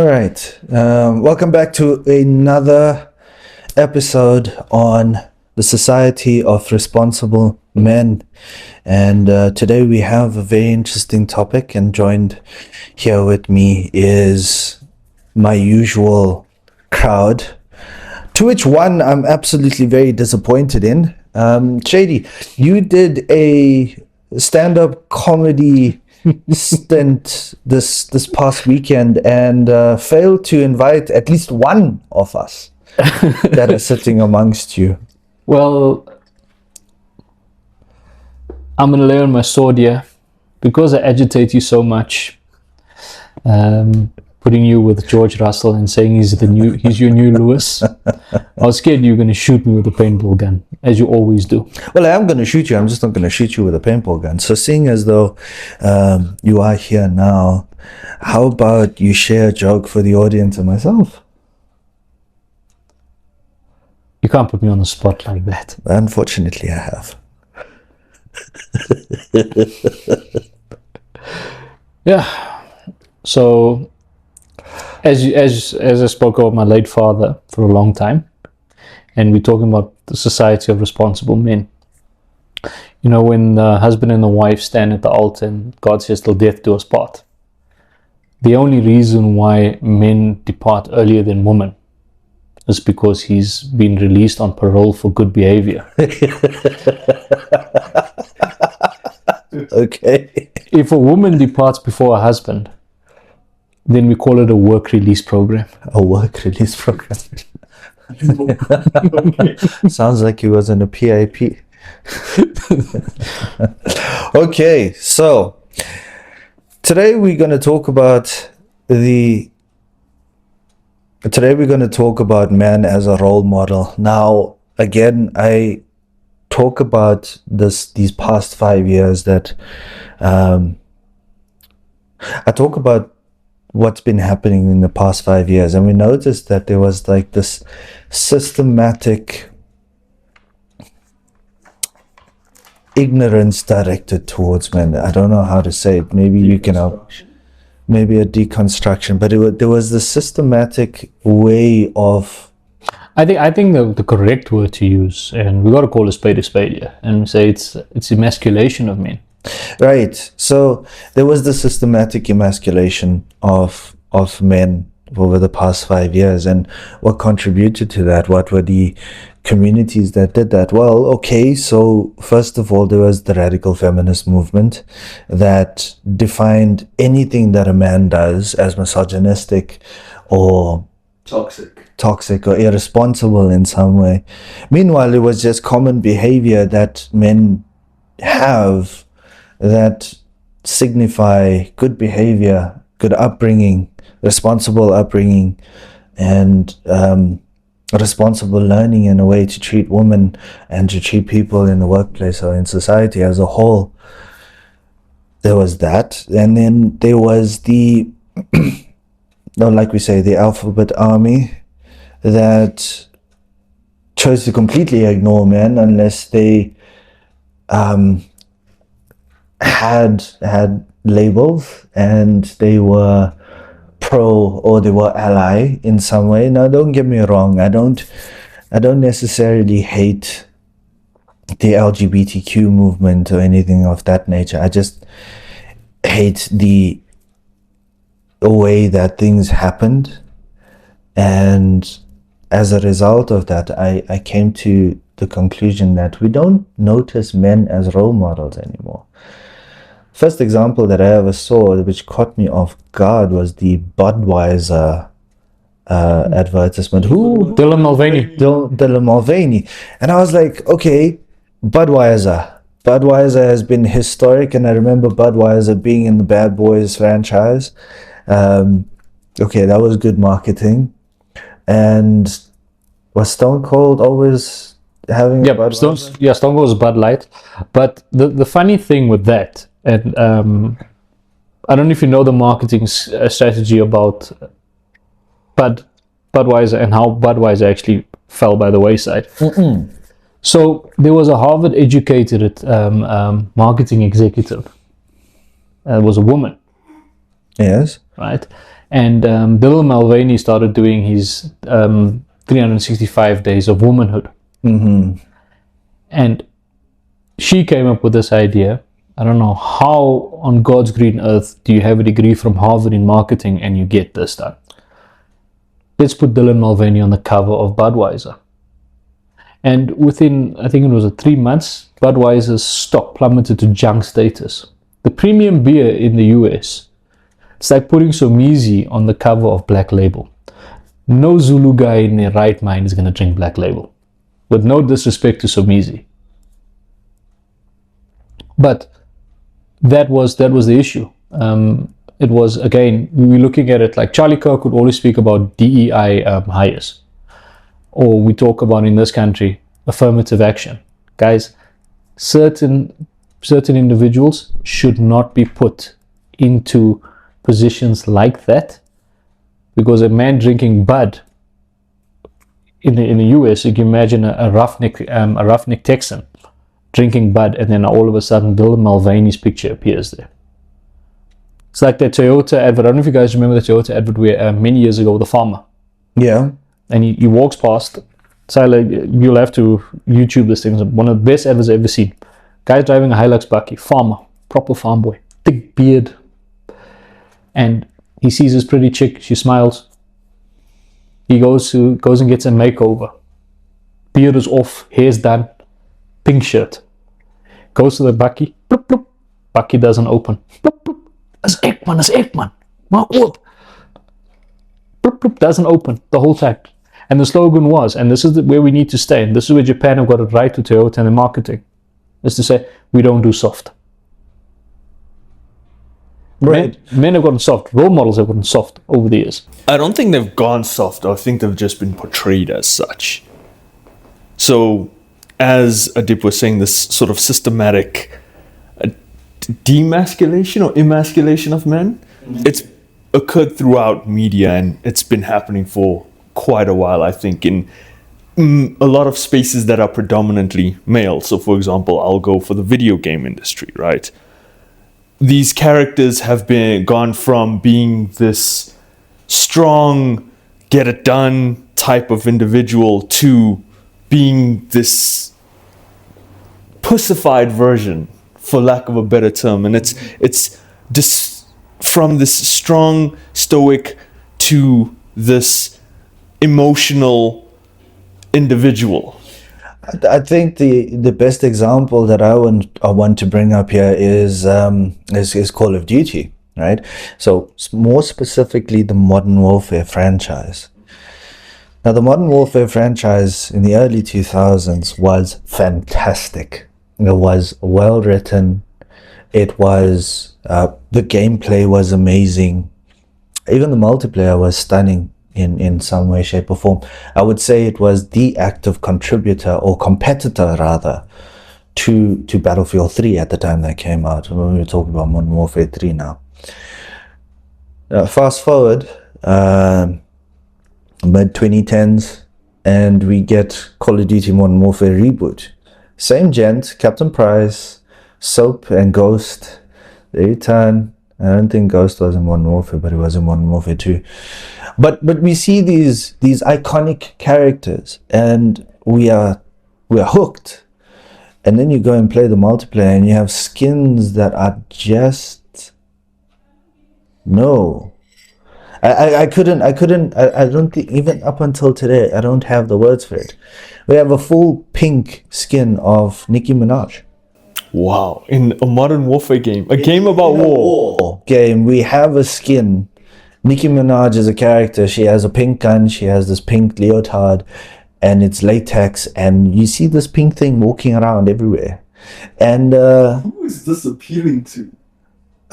All right. Welcome back to another episode on the Society of Responsible Men. And today we have a very interesting topic, and joined here with me is my usual crowd, to which one I'm absolutely very disappointed in. Shady, you did a stand-up comedy stint this past weekend and failed to invite at least one of us that are sitting amongst you. Well, I'm gonna lay on my sword here because I agitate you so much. Putting you with George Russell and saying he's your new Lewis. I was scared you were gonna shoot me with a paintball gun, as you always do. Well, I am going to shoot you. I'm just not going to shoot you with a paintball gun. So seeing as though you are here now, how about you share a joke for the audience and myself? You can't put me on the spot like that. Unfortunately, I have. Yeah. So, as I spoke about my late father for a long time, and we're talking about the Society of Responsible Men. You know, when the husband and the wife stand at the altar and God says, "Till death do us part." The only reason why men depart earlier than women is because he's been released on parole for good behavior. Okay. If a woman departs before her husband, then we call it a work release program. A work release program. Sounds like he was in a PIP. Okay, so today we're going to talk about man as a role model. Now, again, I talk about these past 5 years that I talk about what's been happening in the past 5 years, and we noticed that there was like this systematic ignorance directed towards men. I don't know how to say it. Maybe you can help. Maybe a deconstruction, but there was this systematic way of. I think the correct word to use, and we got to call a spade here, and say it's emasculation of men. Right. So there was the systematic emasculation of men over the past 5 years. And what contributed to that? What were the communities that did that? Well, okay, so first of all, there was the radical feminist movement that defined anything that a man does as misogynistic or toxic or irresponsible in some way. Meanwhile, it was just common behavior that men have that signify good behavior, good upbringing, responsible upbringing, and responsible learning in a way to treat women and to treat people in the workplace or in society as a whole. There was that, and then there was the like we say, the alphabet army that chose to completely ignore men unless they had labels and they were pro or they were ally in some way. Now, don't get me wrong, I don't necessarily hate the LGBTQ movement or anything of that nature. I just hate the way that things happened, and as a result of that, I came to the conclusion that we don't notice men as role models anymore. First example that I ever saw, which caught me off guard, was the Budweiser advertisement. Who? Dylan Mulvaney. Dylan Mulvaney. And I was like, okay, Budweiser has been historic, and I remember Budweiser being in the Bad Boys franchise. Okay, that was good marketing. And was Stone Cold always having Stone Cold was Bud Light. But the funny thing with that, and I don't know if you know the marketing strategy about Budweiser and how Budweiser actually fell by the wayside. So there was a Harvard-educated marketing executive. It was a woman. Yes. Right? And Dylan Mulvaney started doing his 365 days of womanhood. And she came up with this idea. I don't know how on God's green earth do you have a degree from Harvard in marketing and you get this done. Let's put Dylan Mulvaney on the cover of Budweiser. And within, I think it was 3 months, Budweiser's stock plummeted to junk status. The premium beer in the US, it's like putting Somizi on the cover of Black Label. No Zulu guy in their right mind is going to drink Black Label. With no disrespect to Somizi. But that was the issue. It was, again, we were looking at it like Charlie Kirk would always speak about DEI hires. Or we talk about in this country, affirmative action. Guys, certain individuals should not be put into positions like that, because a man drinking Bud in the US, you can imagine a roughneck Texan drinking Bud, and then all of a sudden Dylan Mulvaney's picture appears there. It's like that Toyota advert. I don't know if you guys remember the Toyota advert where many years ago, the farmer. Yeah. And he walks past. So like, you'll have to YouTube this thing. It's one of the best adverts I've ever seen. Guy's driving a Hilux Bucky, farmer, proper farm boy, thick beard. And he sees this pretty chick, she smiles. He goes and gets a makeover. Beard is off, hair's done, pink shirt. Goes to the Bucky, bloop, bloop. Bucky doesn't open. Bloop, bloop. That's Ekman. Mark Wood. Bloop, bloop, doesn't open the whole time. And the slogan was, and this is where we need to stay, and this is where Japan have got it right to Toyota and the marketing, is to say, we don't do soft. Right. Men have gotten soft. Role models have gotten soft over the years. I don't think they've gone soft. I think they've just been portrayed as such. So, as Adip was saying, this sort of systematic demasculation or emasculation of men, it's occurred throughout media, and it's been happening for quite a while, I think, in a lot of spaces that are predominantly male. So, for example, I'll go for the video game industry, right? These characters have gone from being this strong, get it done type of individual to being this pussified version, for lack of a better term. And it's this, from this strong stoic to this emotional individual. I think the best example that I want to bring up here is Call of Duty, right? So more specifically, the Modern Warfare franchise. Now, the Modern Warfare franchise in the early 2000s was fantastic. It was well written. It was the gameplay was amazing. Even the multiplayer was stunning in some way, shape, or form. I would say it was the active contributor, or competitor rather, to Battlefield 3 at the time that came out. We were talking about Modern Warfare 3 now. Fast forward, mid-2010s, and we get Call of Duty Modern Warfare Reboot. Same gent, Captain Price, Soap, and Ghost. They return. I don't think Ghost was in Modern Warfare, but he was in Modern Warfare 2. But we see these iconic characters, and we are hooked. And then you go and play the multiplayer, and you have skins that are just no. I don't think, even up until today, I don't have the words for it. We have a full pink skin of Nicki Minaj. Wow, in a Modern Warfare game, a game about war. Game, we have a skin. Nicki Minaj is a character. She has a pink gun. She has this pink leotard, and it's latex. And you see this pink thing walking around everywhere. And who is this appealing to?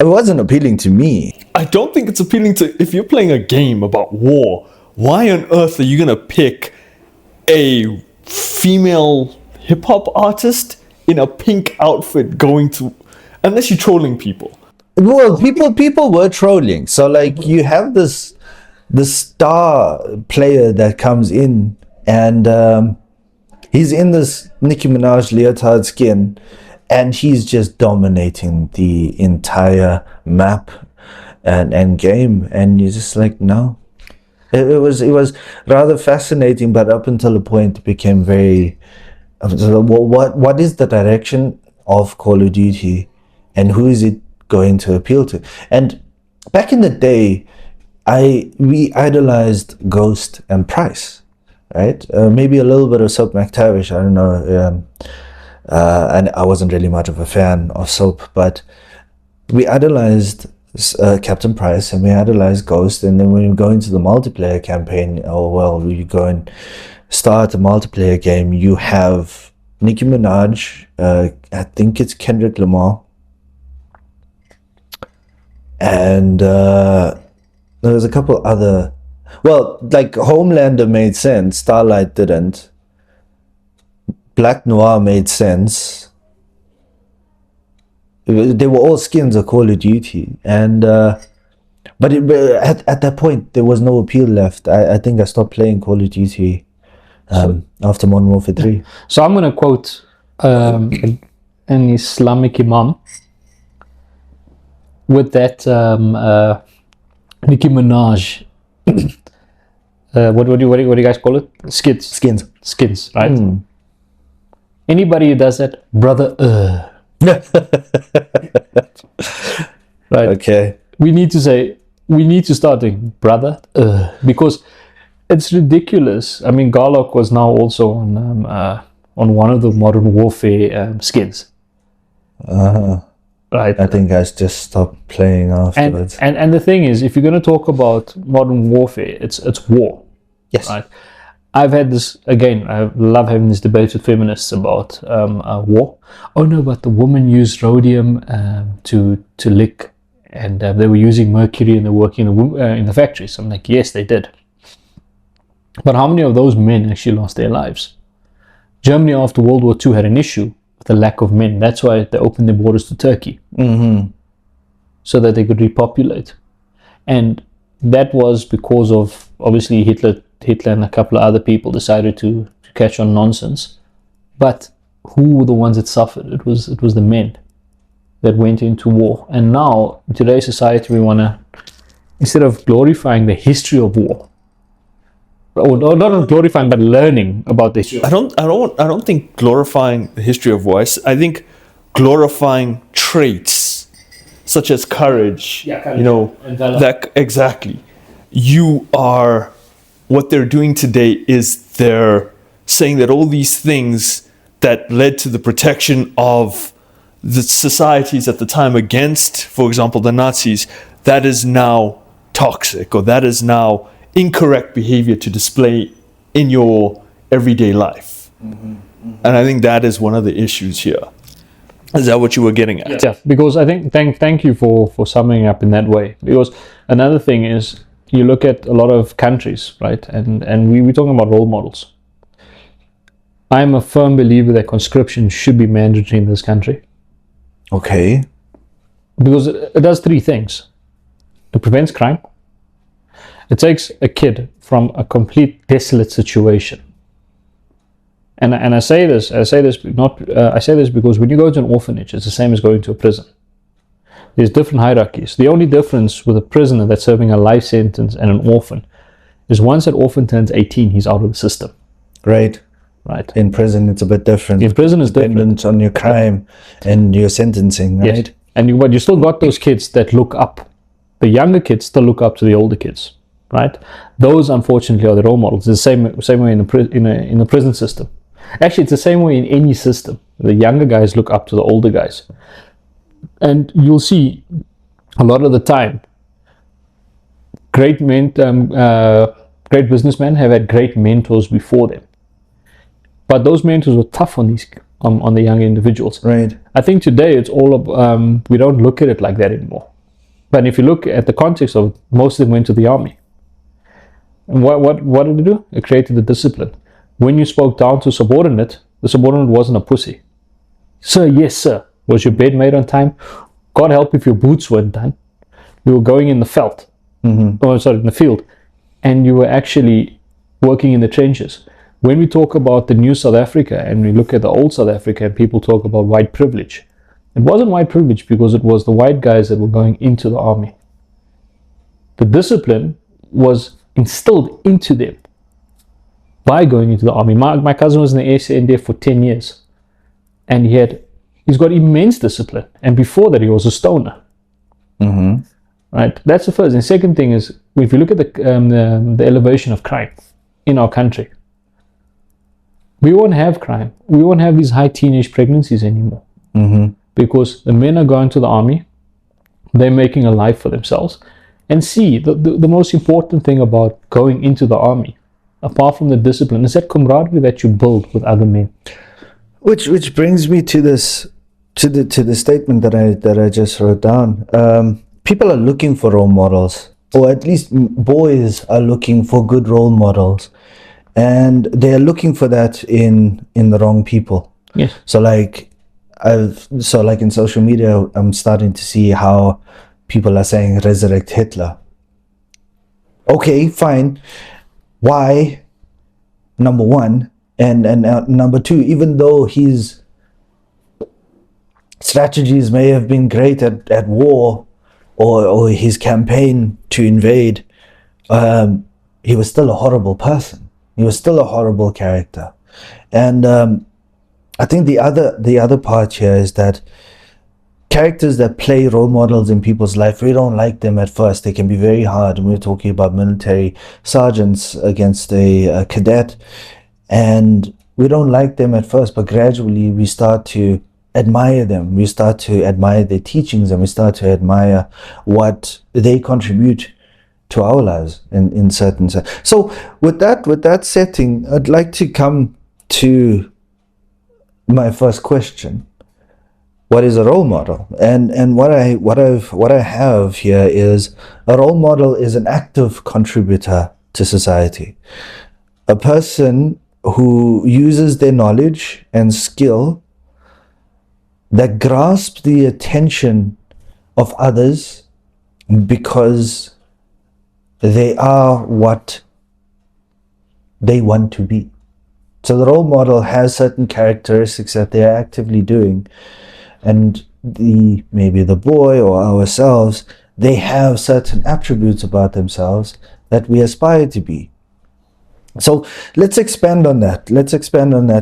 It wasn't appealing to me. I don't think it's appealing to, if you're playing a game about war, why on earth are you gonna pick a female hip-hop artist in a pink outfit going to, unless you're trolling people? Well, people were trolling. So like, you have this star player that comes in, and he's in this Nicki Minaj leotard skin, and he's just dominating the entire map. and game, and you're just like, no. It was rather fascinating, but up until a point it became very. So what is the direction of Call of Duty, and who is it going to appeal to? And back in the day, we idolized Ghost and Price, right? Maybe a little bit of Soap McTavish. I don't know. And I wasn't really much of a fan of Soap, but we idolized Captain Price and we idolized Ghost. And then when you go into the multiplayer campaign, you go and start a multiplayer game, you have Nicki Minaj, I think it's Kendrick Lamar, and there was a couple other. Well, like Homelander made sense, Starlight didn't. Black Noir made sense. They were all skins of Call of Duty, and but at that point there was no appeal left. I think I stopped playing Call of Duty after Modern Warfare 3. So I'm going to quote an Islamic imam with that Nicki Minaj. What do you guys call it? Skins, right? Anybody who does that, brother, right? Okay. We need to start doing brother, because it's ridiculous. I mean, Garlock was now also on one of the Modern Warfare skins. Right. I think I just stopped playing afterwards. And the thing is, if you're going to talk about Modern Warfare, it's war. Yes. Right. I've had this again. I love having this debate with feminists about war. Oh no, but the women used rhodium to lick, and they were using mercury and they're working in the factories. I'm like, yes, they did. But how many of those men actually lost their lives? Germany after World War II had an issue with the lack of men. That's why they opened their borders to Turkey, so that they could repopulate. And that was because of, obviously, Hitler and a couple of other people decided to catch on nonsense. But who were the ones that suffered? It was the men that went into war. And now, in today's society, we want to, instead of glorifying the history of war, or not glorifying, but learning about the history. I don't think glorifying the history of war. I think glorifying traits such as courage. Courage, you know, that exactly. What they're doing today is they're saying that all these things that led to the protection of the societies at the time against, for example, the Nazis, that is now toxic, or that is now incorrect behavior to display in your everyday life. And I think that is one of the issues here. Is that what you were getting at? Yeah, because I think, thank you for summing up in that way. Because another thing is, you look at a lot of countries, right? And we're talking about role models. I'm a firm believer that conscription should be mandatory in this country. Okay. Because it does three things. It prevents crime. It takes a kid from a complete desolate situation. And I say this because when you go to an orphanage, it's the same as going to a prison. There's different hierarchies. The only difference with a prisoner that's serving a life sentence and an orphan is once that orphan turns 18, he's out of the system. Right. In prison, it's a bit different. In prison, it's dependent on your crime and your sentencing, right? Yes. And you still got those kids that look up. The younger kids still look up to the older kids, right? Those, unfortunately, are the role models. It's the same way in the prison system. Actually, it's the same way in any system. The younger guys look up to the older guys. And you'll see a lot of the time, great businessmen have had great mentors before them. But those mentors were tough on the young individuals. Right. I think today it's all we don't look at it like that anymore. But if you look at the context of it, most of them went to the army. And what did it do? It created the discipline. When you spoke down to subordinate, the subordinate wasn't a pussy. Sir, yes, sir. Was your bed made on time? God help if your boots weren't done. You were going in the in the field, and you were actually working in the trenches. When we talk about the new South Africa and we look at the old South Africa and people talk about white privilege, it wasn't white privilege because it was the white guys that were going into the army. The discipline was instilled into them by going into the army. My cousin was in the SNDF for 10 years, and he's got immense discipline. And before that, he was a stoner. Mm-hmm. Right? That's the first. And second thing is, if you look at the elevation of crime in our country, we won't have crime. We won't have these high teenage pregnancies anymore. Mm-hmm. Because the men are going to the army, they're making a life for themselves. And the most important thing about going into the army, apart from the discipline, is that camaraderie that you build with other men. Which brings me to the statement that I just wrote down. People are looking for role models, or at least boys are looking for good role models, and they're looking for that in the wrong people. Yes. So like in social media, I'm starting to see how people are saying resurrect Hitler. Okay, fine. Why? Number one, and number two, even though his strategies may have been great at war, or his campaign to invade, he was still a horrible person. He was still a horrible character. And I think the other part here is that characters that play role models in people's life, we don't like them at first. They can be very hard. And we're talking about military sergeants against a cadet, and we don't like them at first, but gradually we start to admire them. We start to admire their teachings, and we start to admire what they contribute to our lives in certain sense. So with that setting, I'd like to come to my first question. What is a role model? And what I have here is a role model is an active contributor to society. A person who uses their knowledge and skill that grasps the attention of others because they are what they want to be. So the role model has certain characteristics that they are actively doing, and maybe the boy or ourselves, they have certain attributes about themselves that we aspire to be. So let's expand on that.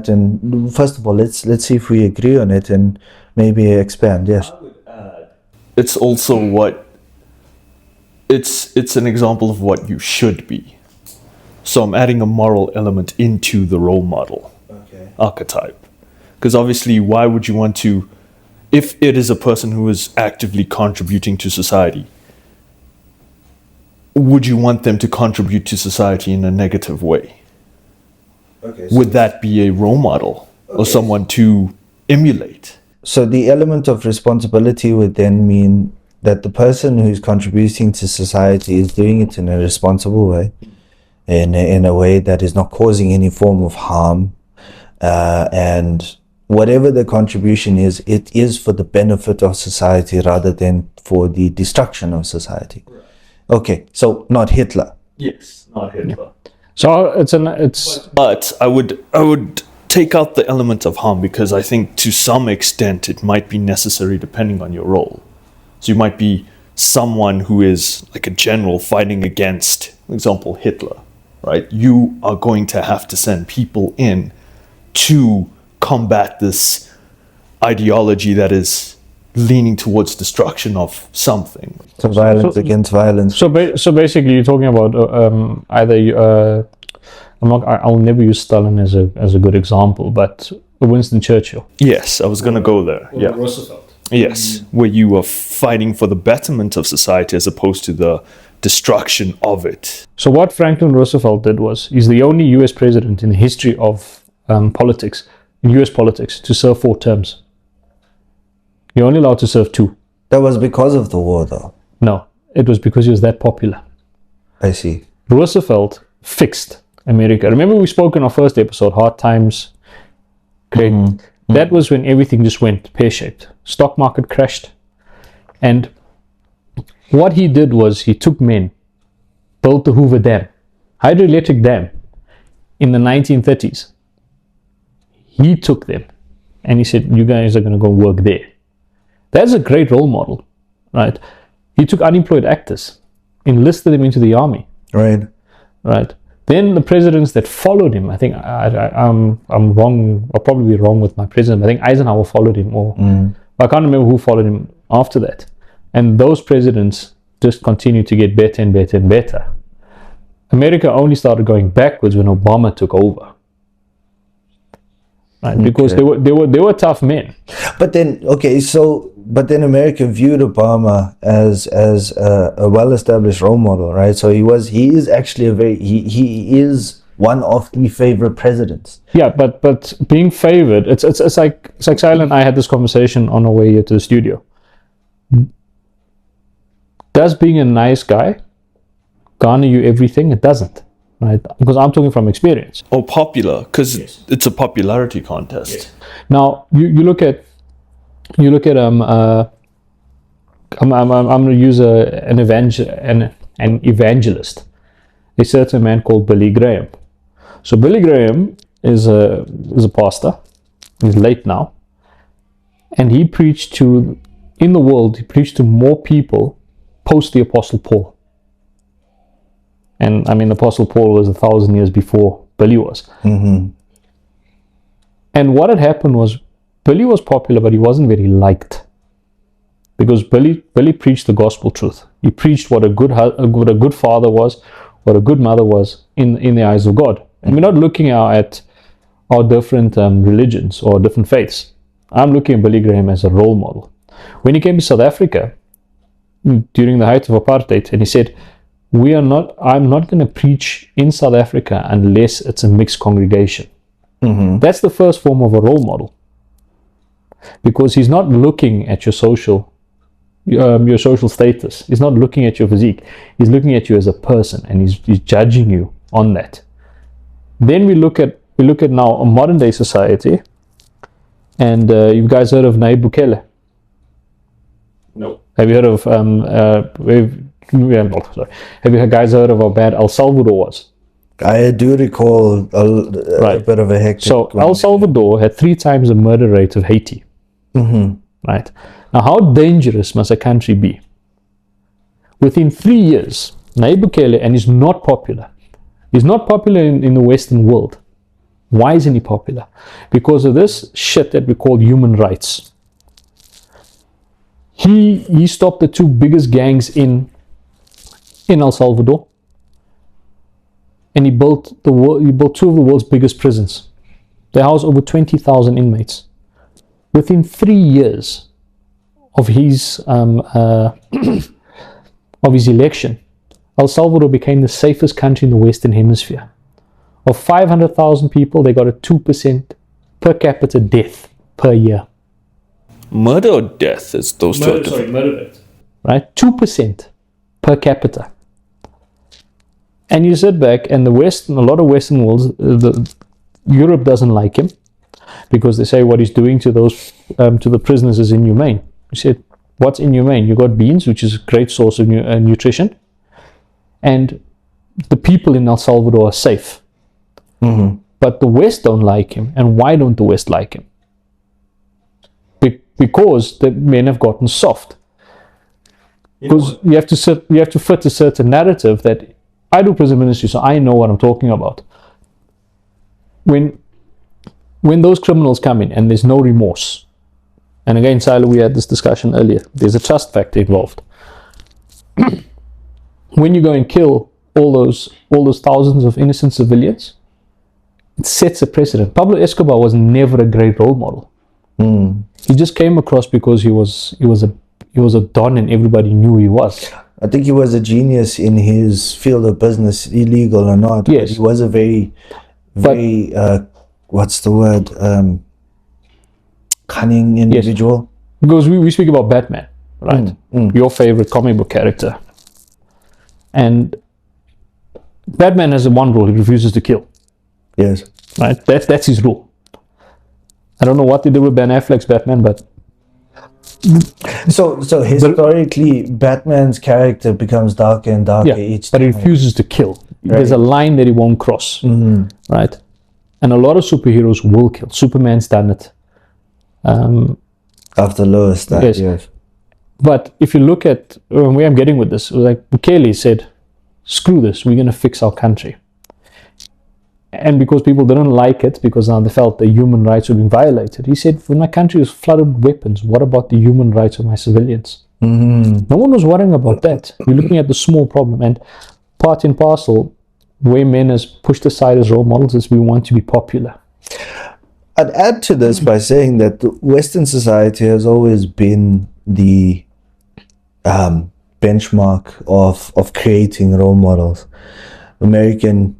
And first of all, let's see if we agree on it and maybe expand. Yes. I would add, it's also it's an example of what you should be. So I'm adding a moral element into the role model archetype. Because obviously, why would you want to, if it is a person who is actively contributing to society, would you want them to contribute to society in a negative way? Would that be a role model or someone to emulate? So the element of responsibility would then mean that the person who's contributing to society is doing it in a responsible way, in a way that is not causing any form of harm, and whatever the contribution is, it is for the benefit of society rather than for the destruction of society. Right. Okay, so not Hitler. Yes, not Hitler. So But I would take out the element of harm, because I think to some extent it might be necessary depending on your role. So you might be someone who is like a general fighting against, for example, Hitler, right? You are going to have to send people in to combat this ideology that is leaning towards destruction of something. So violence against violence. So basically, you're talking about either I'll never use Stalin as a good example, but Winston Churchill. Yes, I was going to go there. Yeah. Roosevelt. Yes, where you are fighting for the betterment of society as opposed to the destruction of it. So what Franklin Roosevelt did was, he's the only US president in the history of politics, in US politics, to serve 4 terms. You're only allowed to serve 2. That was because of the war, though. No, it was because he was that popular. I see. Roosevelt fixed America. Remember we spoke in our first episode, hard times, great. That was when everything just went pear-shaped. Stock market crashed. And what he did was he took men, built the Hoover Dam, hydroelectric dam, in the 1930s. He took them and he said, you guys are going to go work there. That's a great role model, right? He took unemployed actors, enlisted him into the army. Right. Right. Then the presidents that followed him, I think I'm wrong. I'll probably be wrong with my president. I think Eisenhower followed him, or I can't remember who followed him after that. And those presidents just continued to get better and better and better. America only started going backwards when Obama took over. Right? Because they were tough men. But then, but then America viewed Obama as a well-established role model, right? So he is actually he is one of the favorite presidents. Yeah, but being favored, it's like Sila and I had this conversation on our way here to the studio. Does being a nice guy garner you everything? It doesn't, right? Because I'm talking from experience. Or popular, because it's a popularity contest. Now you look at I'm going to use an evangelist, a certain man called Billy Graham. So Billy Graham is a pastor. He's late now, and he preached to more people post the Apostle Paul. And I mean, the Apostle Paul was 1,000 years before Billy was. Mm-hmm. And what had happened was Billy was popular, but he wasn't very liked. Because Billy preached the gospel truth. He preached what a good father was, what a good mother was in the eyes of God. And we're not looking at our different religions or different faiths. I'm looking at Billy Graham as a role model. When he came to South Africa during the height of apartheid, and he said, I'm not going to preach in South Africa unless it's a mixed congregation. Mm-hmm. That's the first form of a role model. Because he's not looking at your social status. He's not looking at your physique. He's looking at you as a person, and he's judging you on that. Then we look at now a modern day society, and you guys heard of Nayib Bukele? No. Have you heard of have you guys heard of how bad El Salvador was? I do recall a bit of a hectic. So El Salvador had 3 times the murder rate of Haiti. Mm-hmm. Right. Now, how dangerous must a country be? Within 3 years, Nayib Bukele, and he's not popular. He's not popular in the Western world. Why isn't he popular? Because of this shit that we call human rights. He stopped the 2 biggest gangs in El Salvador, and he built 2 of the world's biggest prisons. They house over 20,000 inmates. Within 3 years of his election, El Salvador became the safest country in the Western Hemisphere. Of 500,000 people, they got a 2% per capita death per year. Murder or death is those two. Murder death. Right? 2% per capita. And you sit back, and a lot of Western worlds, Europe doesn't like him because they say what he's doing to the prisoners is inhumane. You said, what's inhumane? You got beans, which is a great source of nutrition, and the people in El Salvador are safe. Mm-hmm. But the West don't like him. And why don't the West like him? Because the men have gotten soft. Because you have to fit a certain narrative that I do prison ministry, so I know what I'm talking about. When those criminals come in and there's no remorse, and again, Silo, we had this discussion earlier, there's a trust factor involved. When you go and kill all those thousands of innocent civilians, it sets a precedent. Pablo Escobar was never a great role model. Mm. He just came across because he was a don and everybody knew he was. I think he was a genius in his field of business, illegal or not. Yes. But he was a very what's the word? Cunning individual. Yes. Because we speak about Batman, right? Your favorite comic book character. And Batman has one rule: he refuses to kill. Yes. Right? That's his rule. I don't know what they did with Ben Affleck's Batman, but So historically, Batman's character becomes darker and darker each but time. he refuses to kill. Right. There's a line that he won't cross, right? And a lot of superheroes will kill. Superman's done it. After Lois died, Yes. yes. But if you look at where I'm getting with this, it was like Bukele said, screw this, we're going to fix our country. And because people didn't like it, because now they felt their human rights were being violated, he said, when my country was flooded with weapons, what about the human rights of my civilians? No one was worrying about that. You're looking at the small problem. And part and parcel, where men has pushed aside as role models is we want to be popular. I'd add to this by saying that the Western society has always been the benchmark of creating role models. American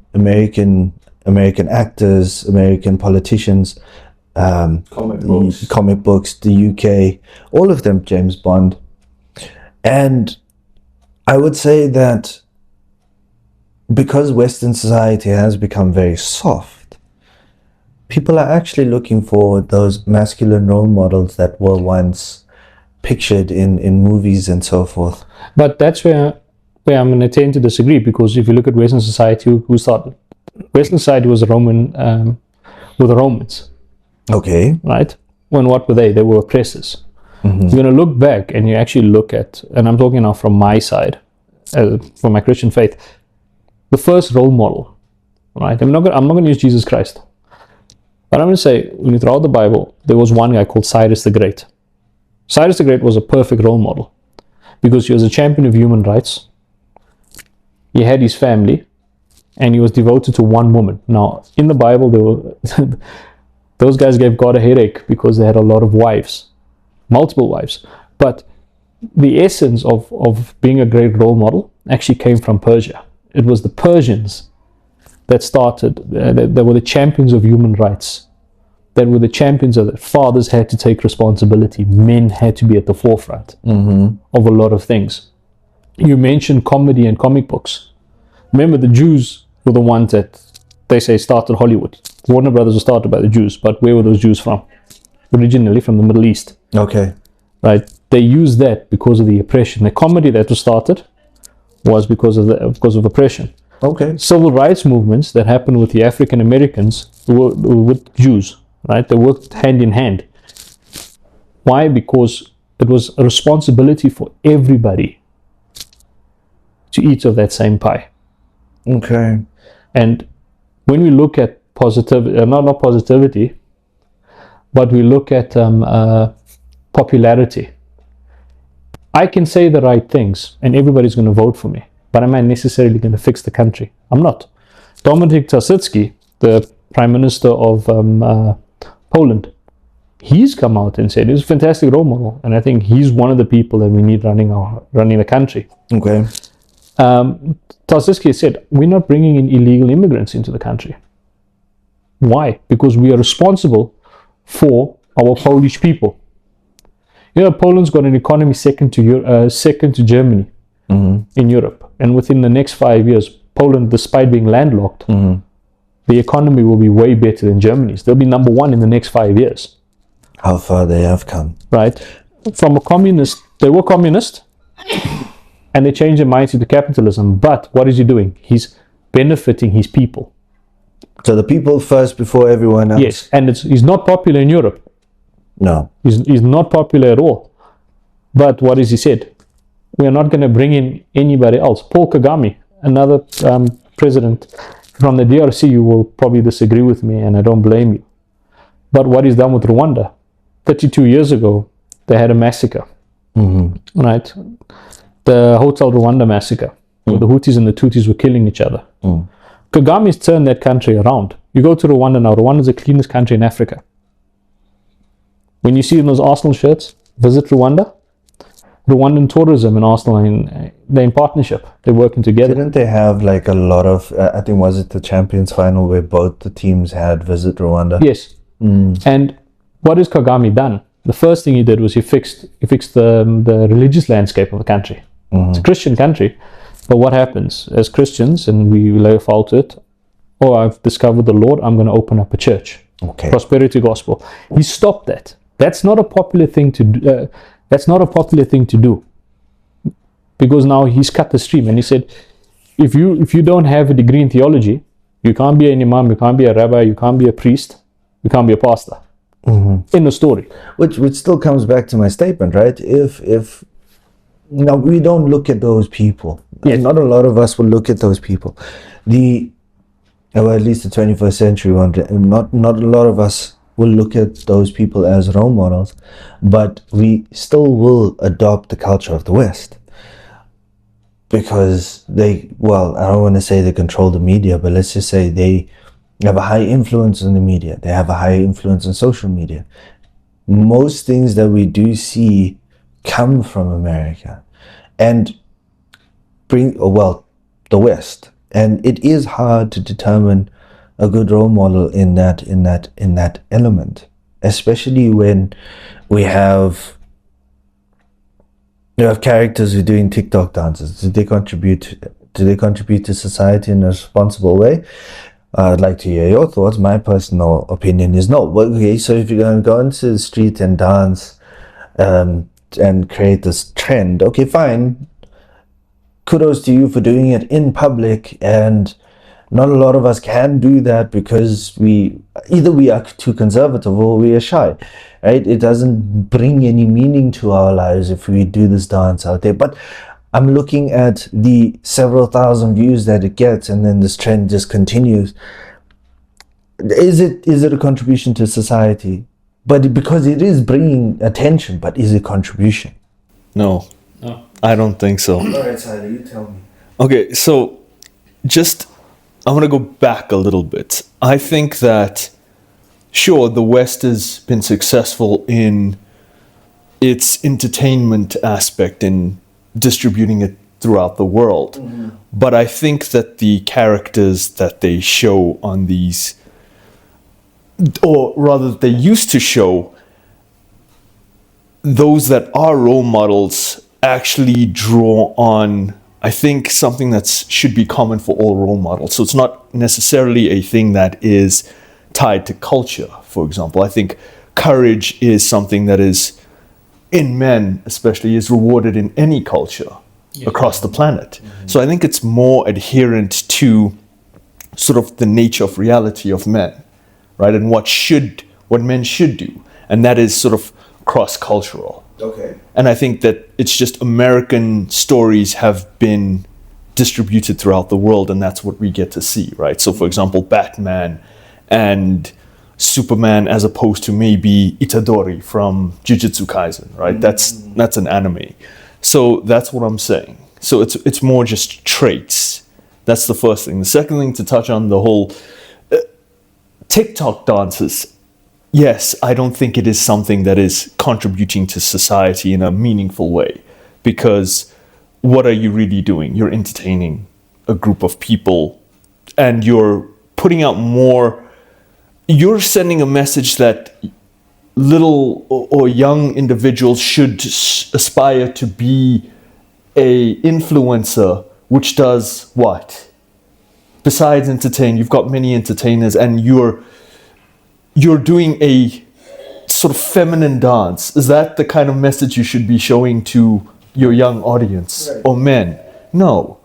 actors, American politicians, comic books, the UK, all of them, James Bond. And I would say that because Western society has become very soft, people are actually looking for those masculine role models that were once pictured in movies and so forth. But that's where I'm going to tend to disagree, because if you look at Western society, who started? Western society was were the Romans. Okay. Right? When what were they? They were oppressors. You're going to look back and you actually look at, and I'm talking now from my side, from my Christian faith, the first role model, right? I'm not going to use Jesus Christ, but I'm going to say, when you throw out the Bible, there was one guy called Cyrus the Great. Cyrus the Great was a perfect role model because he was a champion of human rights. He had his family, and he was devoted to one woman. Now, in the Bible, there were those guys gave God a headache because they had a lot of wives, multiple wives. But the essence of being a great role model actually came from Persia. It was the Persians that started, that were the champions of human rights. That were the champions of that. Fathers had to take responsibility. Men had to be at the forefront of a lot of things. You mentioned comedy and comic books. Remember, the Jews were the ones that they say started Hollywood. Warner Brothers was started by the Jews, but where were those Jews from? Originally from the Middle East. Okay. Right? They used that because of the oppression. The comedy that was started was because of oppression. Okay. Civil rights movements that happened with the African Americans were with Jews, right? They worked hand in hand. Why? Because it was a responsibility for everybody to eat of that same pie. Okay. And when we look at positivity, not positivity, but we look at popularity, I can say the right things and everybody's going to vote for me, but am I necessarily going to fix the country? I'm not. Dominic Tasicki, the Prime Minister of Poland, he's come out and said he's a fantastic role model, and I think he's one of the people that we need running the country. Okay. Tasicki said, we're not bringing in illegal immigrants into the country. Why? Because we are responsible for our Polish people. You know, Poland's got an economy second to Germany in Europe. And within the next 5 years, Poland, despite being landlocked, the economy will be way better than Germany's. They'll be number one in the next 5 years. How far they have come. Right? From a communist, they were communist, and they changed their minds to capitalism. But what is he doing? He's benefiting his people. So the people first before everyone else. Yes, and he's not popular in Europe. No. He's not popular at all. But what has he said? We are not going to bring in anybody else. Paul Kagame, another president from the DRC, you will probably disagree with me, and I don't blame you. But what he's done with Rwanda, 32 years ago, they had a massacre. Right? The Hotel Rwanda massacre, where the Hutus and the Tutsis were killing each other. Kagame's turned that country around. You go to Rwanda now, Rwanda's the cleanest country in Africa. When you see those Arsenal shirts, visit Rwanda. Rwandan tourism and Arsenal, they're in partnership. They're working together. Didn't they have like a lot of, I think, was it the Champions Final where both the teams had visit Rwanda? Yes. And what has Kagame done? The first thing he did was he fixed the religious landscape of the country. It's a Christian country. But what happens as Christians, and we lay foul to it, I've discovered the Lord, I'm going to open up a church. Okay. Prosperity gospel. He stopped that. That's not a popular thing to do. That's not a popular thing to do. Because now he's cut the stream, and he said, if you don't have a degree in theology, you can't be an imam, you can't be a rabbi, you can't be a priest, you can't be a pastor. In the story. Which still comes back to my statement, right? If no, we don't look at those people. Yes. Not a lot of us will look at those people. Well, at least the 21st century one, not a lot of us will look at those people as role models, but we still will adopt the culture of the West. Because I don't want to say they control the media, but let's just say they have a high influence on the media. They have a high influence on social media. Most things that we do see come from America and the West. And it is hard to determine a good role model in that element, especially when we have characters who are doing TikTok dances. Do they contribute to society in a responsible way? I'd like to hear your thoughts. My personal opinion is no. Okay, so if you're going to go into the street and dance and create this trend, okay, fine. Kudos to you for doing it in public, and not a lot of us can do that because we are too conservative or we are shy, right? It doesn't bring any meaning to our lives if we do this dance out there. But I'm looking at the several thousand views that it gets, and then this trend just continues. Is it a contribution to society? But because it is bringing attention, but is it contribution? No, I don't think so. All right, Tyler, you tell me. Okay, so I want to go back a little bit. I think that, sure, the West has been successful in its entertainment aspect in distributing it throughout the world. Mm-hmm. But I think that the characters that they show on these, or rather they used to show, those that are role models actually draw on, I think, something that should be common for all role models. So it's not necessarily a thing that is tied to culture, for example. I think courage is something that is, in men especially, is rewarded in any culture across the planet. Mm-hmm. So I think it's more adherent to sort of the nature of reality of men, right? And what men should do. And that is sort of cross-cultural. Okay. And I think that it's just American stories have been distributed throughout the world, and that's what we get to see, right? So, for example, Batman and Superman, as opposed to maybe Itadori from Jujutsu Kaisen, right? That's an anime. So that's what I'm saying. So it's more just traits. That's the first thing. The second thing, to touch on the whole TikTok dances. Yes, I don't think it is something that is contributing to society in a meaningful way, because what are you really doing? You're entertaining a group of people, and you're putting out more. You're sending a message that little or young individuals should aspire to be a influencer, which does what? Besides entertain, you've got many entertainers, and you're doing a sort of feminine dance. Is that the kind of message you should be showing to your young audience, right, or men? No.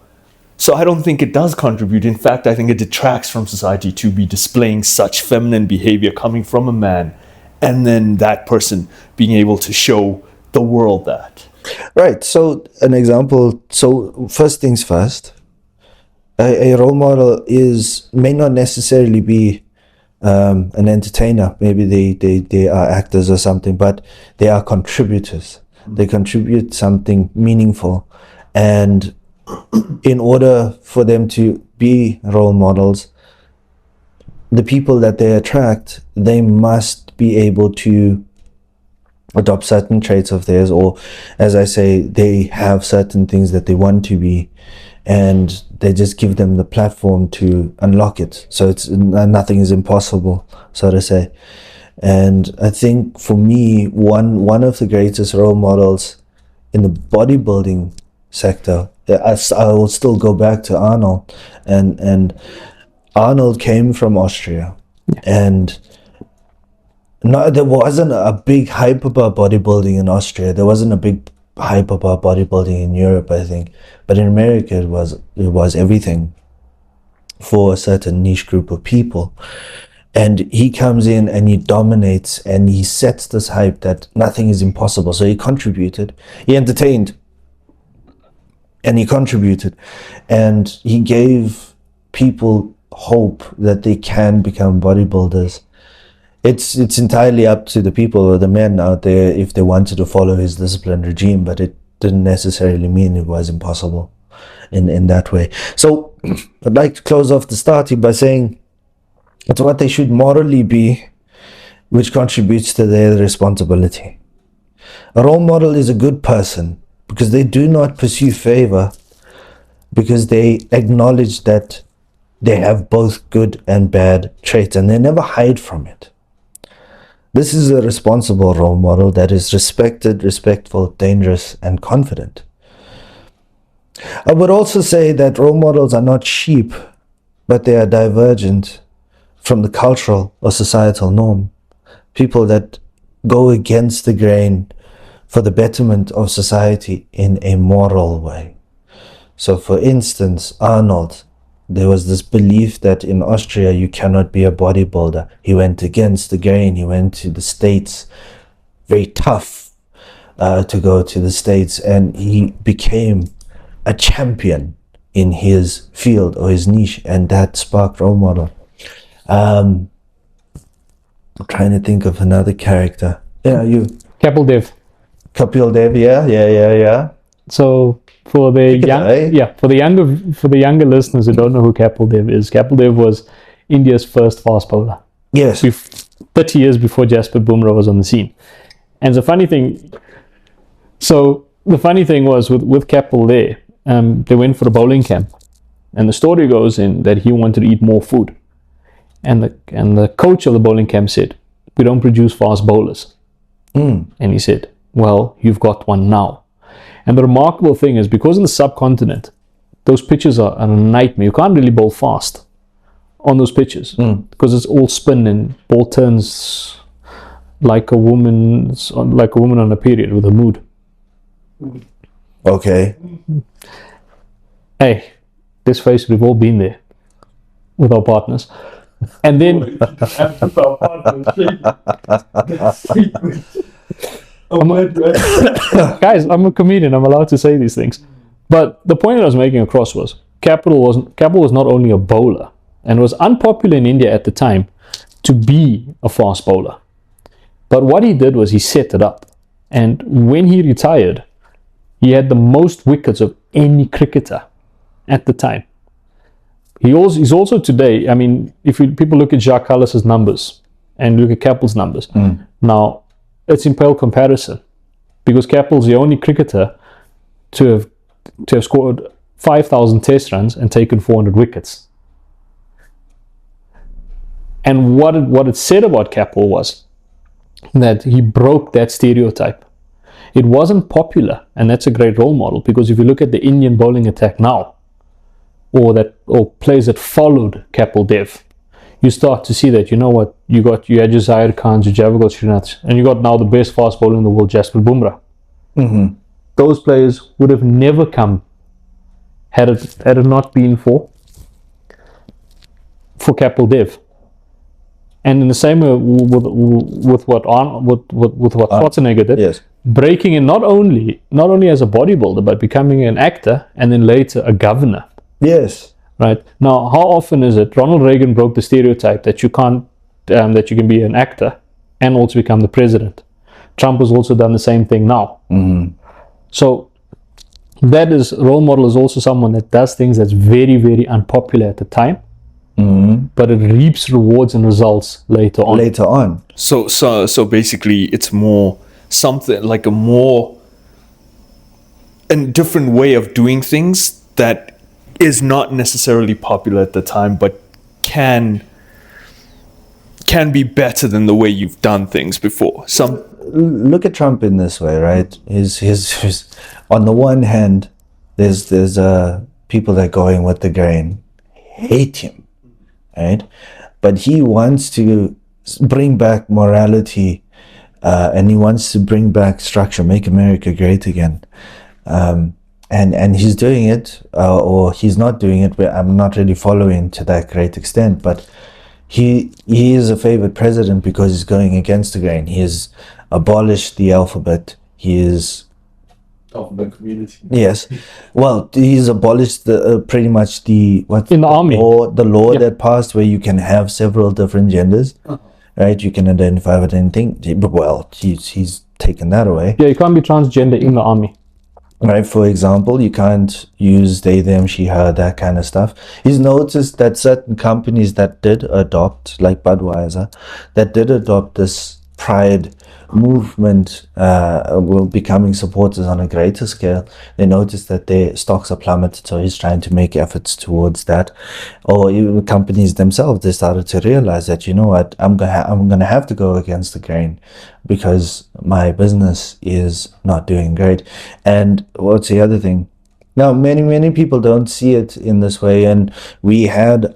So I don't think it does contribute. In fact, I think it detracts from society to be displaying such feminine behavior coming from a man, and then that person being able to show the world that. Right. So an example. So first things first, a role model may not necessarily be an entertainer. Maybe they are actors or something, but they are contributors. They contribute something meaningful, and in order for them to be role models, the people that they attract, they must be able to adopt certain traits of theirs, or, as I say, they have certain things that they want to be, and they just give them the platform to unlock it. So it's nothing is impossible, so to say. And I think for me, one of the greatest role models in the bodybuilding sector, I will still go back to Arnold, and Arnold came from Austria, and no, there wasn't a big hype about bodybuilding in Austria. There wasn't a big hype about bodybuilding in Europe, I think, but in America it was everything for a certain niche group of people. And he comes in and he dominates, and he sets this hype that nothing is impossible. So he contributed, he entertained, and he contributed, and he gave people hope that they can become bodybuilders. It's entirely up to the people or the men out there if they wanted to follow his disciplined regime, but it didn't necessarily mean it was impossible in that way. So I'd like to close off the starting by saying it's what they should morally be, which contributes to their responsibility. A role model is a good person because they do not pursue favor, because they acknowledge that they have both good and bad traits and they never hide from it. This is a responsible role model that is respected, respectful, dangerous, and confident. I would also say that role models are not sheep, but they are divergent from the cultural or societal norm. People that go against the grain for the betterment of society in a moral way. So for instance, Arnold, there was this belief that in Austria you cannot be a bodybuilder. He went against the grain. He went to the States, very tough to go to the States, and he became a champion in his field or his niche, and that sparked role model. I'm trying to think of another character. Yeah, you. Kapil Dev. Kapil Dev, yeah. So for the guy. for the younger listeners who don't know who Kapil Dev is, Kapil Dev was India's first fast bowler. Yes. 30 years before Jasprit Bumrah was on the scene. And the funny thing was with Kapil there, they went for a bowling camp, and the story goes in that he wanted to eat more food, and the coach of the bowling camp said, "We don't produce fast bowlers." And he said, "Well, you've got one now." And the remarkable thing is, because in the subcontinent, those pitches are a nightmare. You can't really bowl fast on those pitches because it's all spin and ball turns like a woman on a period with a mood. Okay. Hey, this phase we've all been there with our partners. And then guys, I'm a comedian, I'm allowed to say these things. But the point that I was making across was Kapil was not only a bowler, and was unpopular in India at the time to be a fast bowler. But what he did was he set it up. And when he retired, he had the most wickets of any cricketer at the time. He's also today, I mean, if people look at Jacques Kallis's numbers and look at Kapil's numbers, now it's in pale comparison, because Kapil's the only cricketer to have scored 5,000 test runs and taken 400 wickets. And what it said about Kapil was that he broke that stereotype. It wasn't popular, and that's a great role model, because if you look at the Indian bowling attack now, or players that followed Kapil Dev, you start to see that, you know what, you had your Zaire Khans, your Javagal Srinaths, and you got now the best fast bowler in the world, Jasprit Bumrah. Those players would have never come had it not been for Kapil Dev. And in the same way with what Schwarzenegger did, yes, breaking in not only as a bodybuilder, but becoming an actor and then later a governor. yes. Right. Now, how often is it? Ronald Reagan broke the stereotype that you can be an actor and also become the president. Trump has also done the same thing now. So that is, role model is also someone that does things that's very, very unpopular at the time, but it reaps rewards and results later on. So basically, it's more something like a different way of doing things that is not necessarily popular at the time, but can be better than the way you've done things before. Look at Trump in this way, right? His on the one hand, there's people that are going with the grain, hate him, right? But he wants to bring back morality, and he wants to bring back structure, make America great again. And he's doing it, or he's not doing it. I'm not really following to that great extent, but he is a favored president because he's going against the grain. He has abolished the alphabet. He is of the community. Yes. Well, he's abolished pretty much the In the army. the law Yeah. that passed where you can have several different genders, right? You can identify with anything. Well, he's taken that away. Yeah, you can't be transgender in the army. Right, for example, you can't use they, them, she, her, that kind of stuff. He's noticed that certain companies that did adopt, like Budweiser, that did adopt this pride movement, were becoming supporters on a greater scale. They noticed that their stocks are plummeted, so he's trying to make efforts towards that. Or even companies themselves, they started to realize that, you know what, I'm gonna have to go against the grain because my business is not doing great. And what's the other thing? Now, many people don't see it in this way, and we had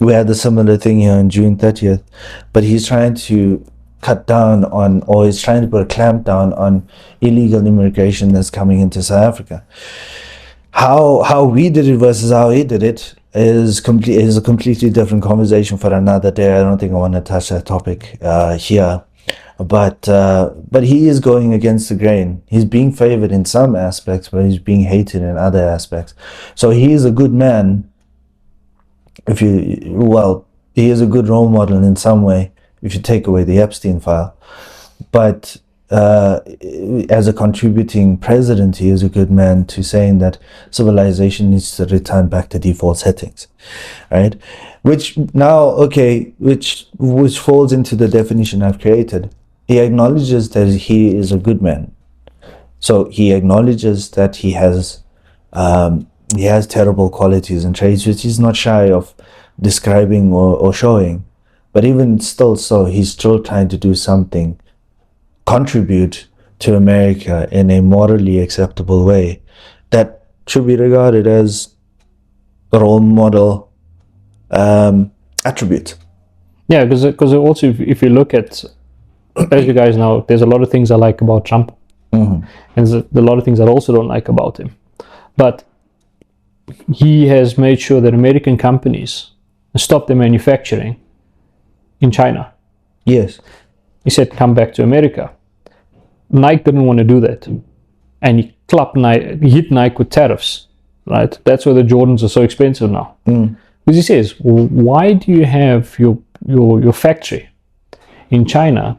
we had a similar thing here on June 30th, but he's trying to cut down on, or he's trying to put a clamp down on illegal immigration that's coming into South Africa. How we did it versus how he did it is a completely different conversation for another day. I don't think I want to touch that topic here. But he is going against the grain. He's being favored in some aspects, but he's being hated in other aspects. So he is a good man. He is a good role model in some way if you take away the Epstein file. But as a contributing president, he is a good man to saying that civilization needs to return back to default settings, right? Which falls into the definition I've created. He acknowledges that he is a good man. So he acknowledges that he has terrible qualities and traits, which he's not shy of describing or showing. But even still so, he's still trying to do something, contribute to America in a morally acceptable way that should be regarded as a role model attribute. Yeah, because also if you look at, as you guys know, there's a lot of things I like about Trump, and there's a lot of things I also don't like about him. But he has made sure that American companies stop their manufacturing in China. Yes. He said, come back to America. Nike didn't want to do that. And he hit Nike with tariffs, right? That's why the Jordans are so expensive now. Because he says, why do you have your factory in China,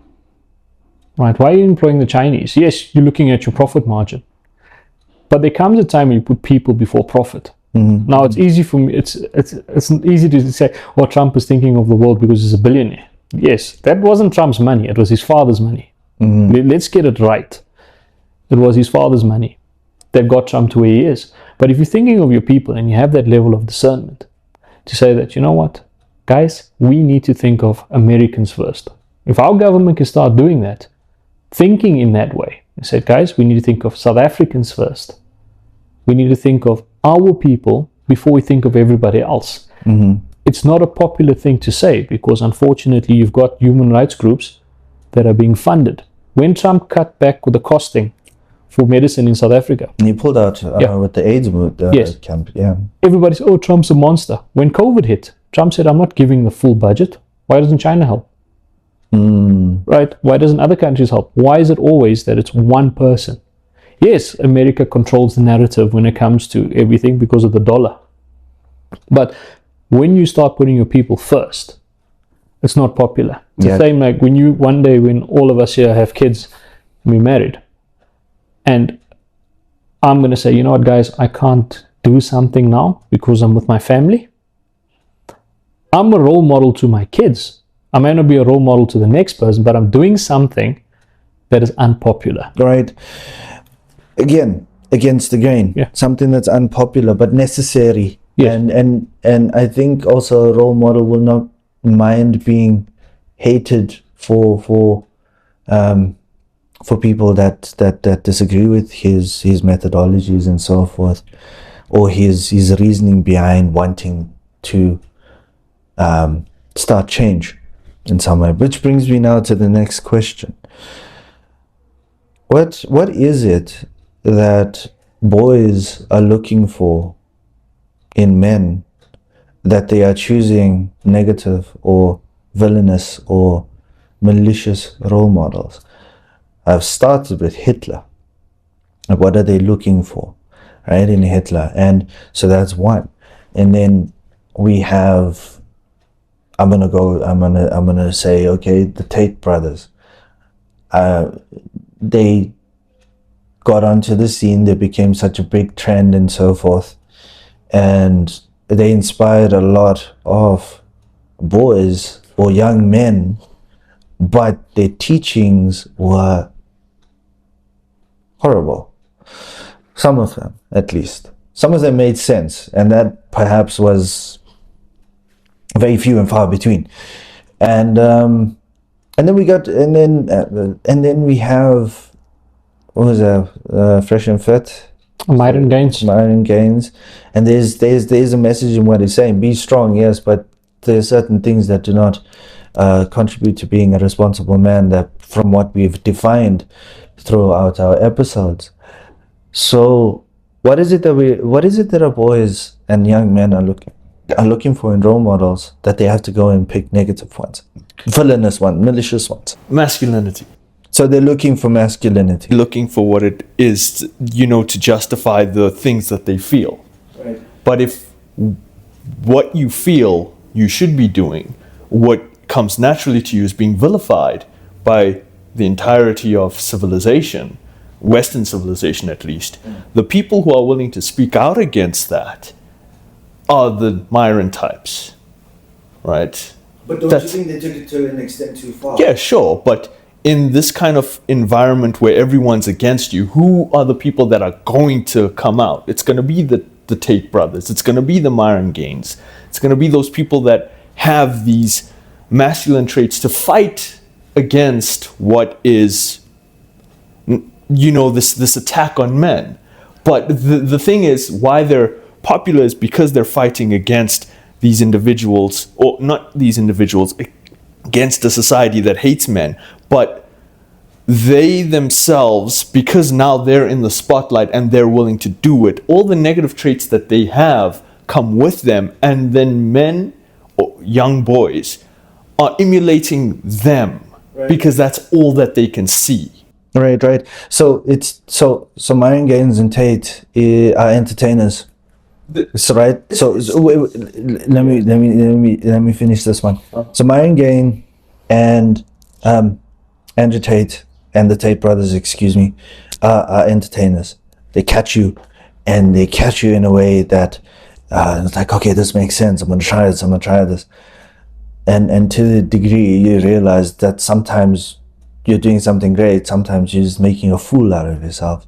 right? Why are you employing the Chinese? Yes, you're looking at your profit margin. But there comes a time when you put people before profit. Now it's easy for me. It's easy to say, well, Trump is thinking of the world because he's a billionaire. Yes, that wasn't Trump's money. It was his father's money. Let's get it right. It was his father's money that got Trump to where he is. But if you're thinking of your people and you have that level of discernment to say that, you know what, guys, we need to think of Americans first. If our government can start doing that, thinking in that way, I said, guys, we need to think of South Africans first. We need to think of our people before we think of everybody else. It's not a popular thing to say because unfortunately you've got human rights groups that are being funded. When Trump cut back with the costing for medicine in South Africa, And he pulled out with the AIDS camp. Yeah. everybody said, oh, Trump's a monster. When COVID hit, Trump said, I'm not giving the full budget. Why doesn't China help? Right? Why doesn't other countries help? Why is it always that it's one person? Yes, America controls the narrative when it comes to everything because of the dollar. But when you start putting your people first, it's not popular. It's the same like when all of us here have kids and we're married, and I'm going to say, you know what, guys, I can't do something now because I'm with my family. I'm a role model to my kids. I may not be a role model to the next person, but I'm doing something that is unpopular. Right. Again, against the grain. Yeah. Something that's unpopular but necessary. Yes. And I think also a role model will not mind being hated for people that disagree with his methodologies and so forth, or his reasoning behind wanting to start change in some way. Which brings me now to the next question. What is it that boys are looking for in men that they are choosing negative or villainous or malicious role models? I've started with Hitler. What are they looking for, right, in Hitler? And so that's one. And then we have, I'm gonna say, okay, the Tate brothers. They got onto the scene, they became such a big trend and so forth. And they inspired a lot of boys or young men, but their teachings were horrible. Some of them, at least. Some of them made sense, and that perhaps was very few and far between. And then we got, and then we have, what was that? Fresh and Fit. Myron Gaines. Myron Gaines, and there's a message in what he's saying. Be strong, yes, but there are certain things that do not contribute to being a responsible man. That, from what we've defined throughout our episodes. So, what is it that our boys and young men are looking for in role models, that they have to go and pick negative ones, villainous ones, malicious ones? Masculinity. So they're looking for masculinity. Looking for what it is, to justify the things that they feel. Right. But if what you feel you should be doing, what comes naturally to you is being vilified by the entirety of civilization, Western civilization at least, the people who are willing to speak out against that are the Myron types, right? But don't you think they took it to an extent too far? Yeah, sure, but in this kind of environment where everyone's against you, who are the people that are going to come out? It's going to be the Tate brothers. It's going to be the Myron Gaines. It's going to be those people that have these masculine traits to fight against what is, this attack on men. But the thing is, why they're popular is because they're fighting against these individuals, or not these individuals, against a society that hates men, but they themselves, because now they're in the spotlight and they're willing to do it, all the negative traits that they have come with them, and then men or young boys are emulating them, right, because that's all that they can see. Right. So Myron Gaines and Tate are entertainers. So right. So wait, let me finish this one. So Myron Gaines and Andrew Tate and the Tate brothers, are entertainers. They catch you, and they catch you in a way that it's like, okay, this makes sense. I'm gonna try this. And to the degree you realize that sometimes you're doing something great, sometimes you're just making a fool out of yourself.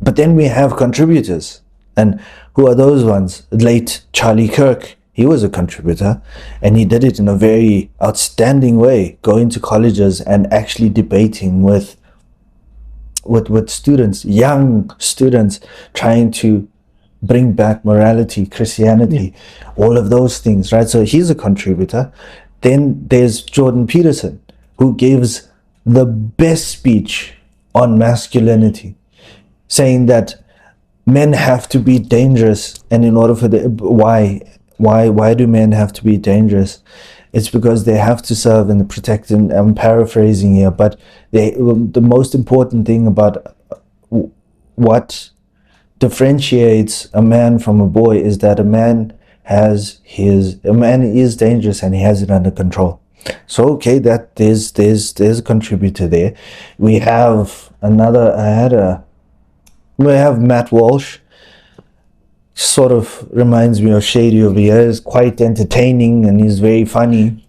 But then we have contributors. And who are those ones? Late Charlie Kirk, he was a contributor, and he did it in a very outstanding way, going to colleges and actually debating with students, young students, trying to bring back morality, Christianity, all of those things, right? So he's a contributor. Then there's Jordan Peterson, who gives the best speech on masculinity, saying that men have to be dangerous, and in order for why do men have to be dangerous? It's because they have to serve and protect. And I'm paraphrasing here, but the most important thing about what differentiates a man from a boy is that a man is dangerous and he has it under control. So okay, that there's a contributor there. We have Matt Walsh. Sort of reminds me of Shady over here. He's quite entertaining and he's very funny.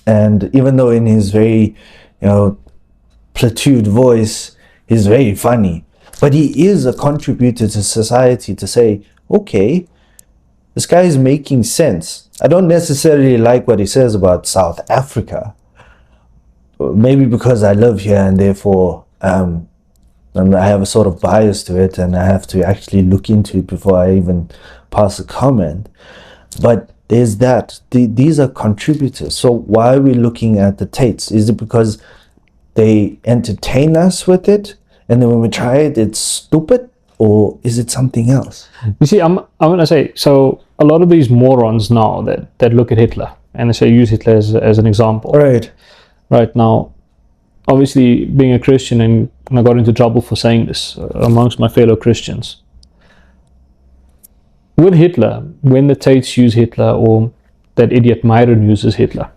And even though in his very, platooned voice, he's very funny. But he is a contributor to society to say, okay, this guy is making sense. I don't necessarily like what he says about South Africa. Maybe because I live here and therefore and I have a sort of bias to it, and I have to actually look into it before I even pass a comment. But there's that. These are contributors. So why are we looking at the Tates? Is it because they entertain us with it, and then when we try it, it's stupid? Or is it something else? You see, I'm going to say, so a lot of these morons now that look at Hitler, and they say use Hitler as an example. Right. Right now, obviously being a Christian, and I got into trouble for saying this amongst my fellow Christians. With Hitler, when the Tates use Hitler, or that idiot Myron uses Hitler,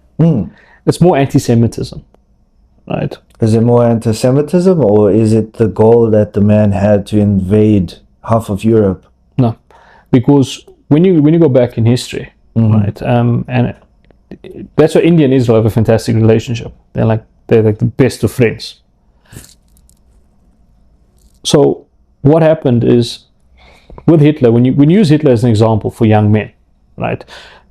it's more anti-Semitism, right? Is it more anti-Semitism, or is it the goal that the man had to invade half of Europe? No, because when you go back in history, right, and that's why India and Israel have a fantastic relationship. They're like the best of friends. So what happened is, with Hitler, when you use Hitler as an example for young men, right,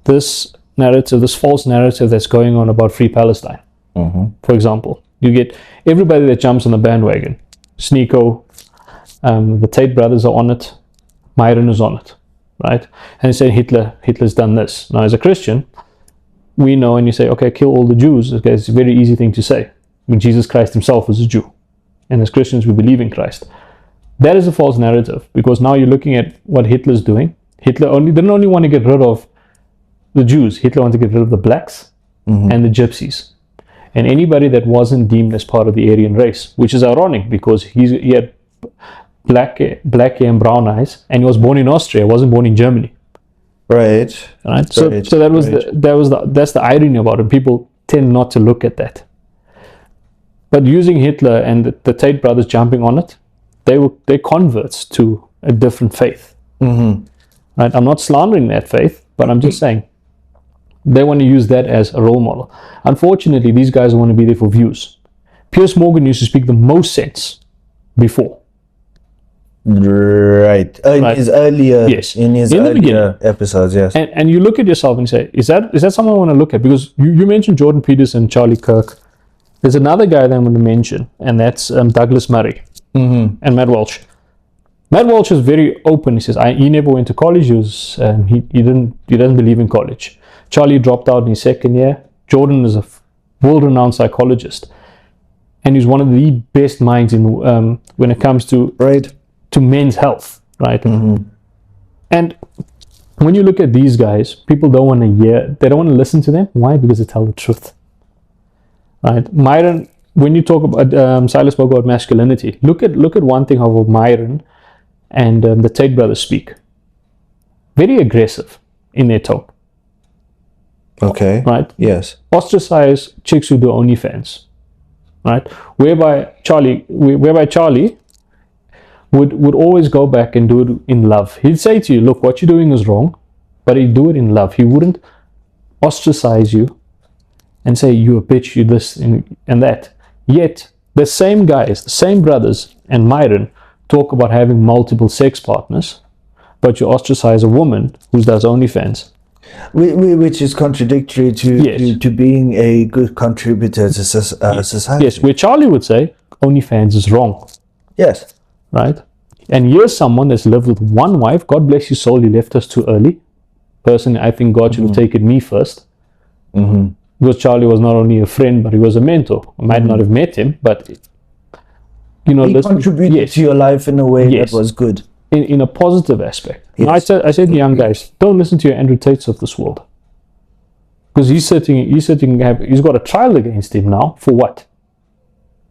this narrative, this false narrative that's going on about free Palestine, for example, you get everybody that jumps on the bandwagon. Sneeko, the Tate brothers are on it, Myron is on it, right? And they say Hitler's done this. Now, as a Christian, we know, and you say, okay, kill all the Jews. Okay, it's a very easy thing to say. When Jesus Christ himself was a Jew. And as Christians, we believe in Christ. That is a false narrative, because now you're looking at what Hitler's doing. Hitler didn't only want to get rid of the Jews, Hitler wanted to get rid of the blacks and the gypsies. And anybody that wasn't deemed as part of the Aryan race, which is ironic because he had black hair and brown eyes, and he was born in Austria, wasn't born in Germany. Right. So that was that's the irony about it. People tend not to look at that. But using Hitler and the Tate brothers jumping on it, they converts to a different faith. Right? I'm not slandering that faith, but I'm just saying they want to use that as a role model. Unfortunately, these guys want to be there for views. Piers Morgan used to speak the most sense before. Right. In his earlier, Yes. in his In the earlier episodes, yes. And you look at yourself and say, is that someone I want to look at? Because you mentioned Jordan Peterson, Charlie Kirk. There's another guy that I'm going to mention, and that's Douglas Murray and Matt Walsh. Matt Walsh is very open. He says he never went to college. He doesn't believe in college. Charlie dropped out in his second year. Jordan is a world-renowned psychologist, and he's one of the best minds in when it comes to to men's health, right? And when you look at these guys, people don't want to hear. They don't want to listen to them. Why? Because they tell the truth, right? Myron, when you talk about Silas spoke about masculinity. Look at one thing how Myron and the Tate brothers speak. Very aggressive in their tone. Okay. Right? Yes. Ostracize chicks who do OnlyFans. Right? Whereby Charlie would always go back and do it in love. He'd say to you, look, what you're doing is wrong, but he'd do it in love. He wouldn't ostracize you and say, you a bitch, you this and that. Yet, the same guys, the same brothers and Myron talk about having multiple sex partners, but you ostracize a woman who does OnlyFans. Which is contradictory to being a good contributor to society. Yes, where Charlie would say, OnlyFans is wrong. Yes. Right? And here's someone that's lived with one wife. God bless his soul, he left us too early. Personally, I think God should have taken me first. Because Charlie was not only a friend, but he was a mentor. I might not have met him, but he contributed to your life in a way that was good. In a positive aspect. Yes. I said to young guys, don't listen to your Andrew Tates of this world. Because he's got a trial against him now for what?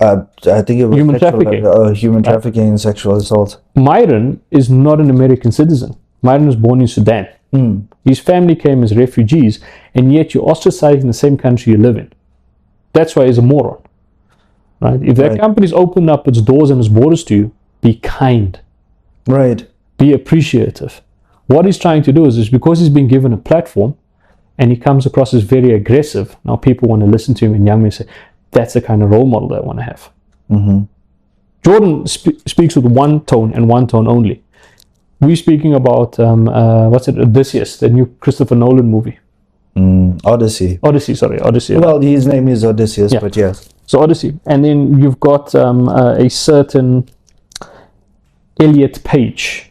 I think it was Human trafficking. Human trafficking and sexual assault. Myron is not an American citizen. Myron was born in Sudan. His family came as refugees, and yet you're ostracized in the same country you live in. That's why he's a moron. Right? If that company's opened up its doors and its borders to you, be kind. Right. Be appreciative. What he's trying to do is because he's been given a platform and he comes across as very aggressive, now people want to listen to him, and young men say, that's the kind of role model that I want to have. Jordan speaks with one tone and one tone only. We're speaking about, Odysseus, the new Christopher Nolan movie. Odyssey. Odyssey. Well, his name is Odysseus, but yes. So Odyssey. And then you've got a certain Elliot Page.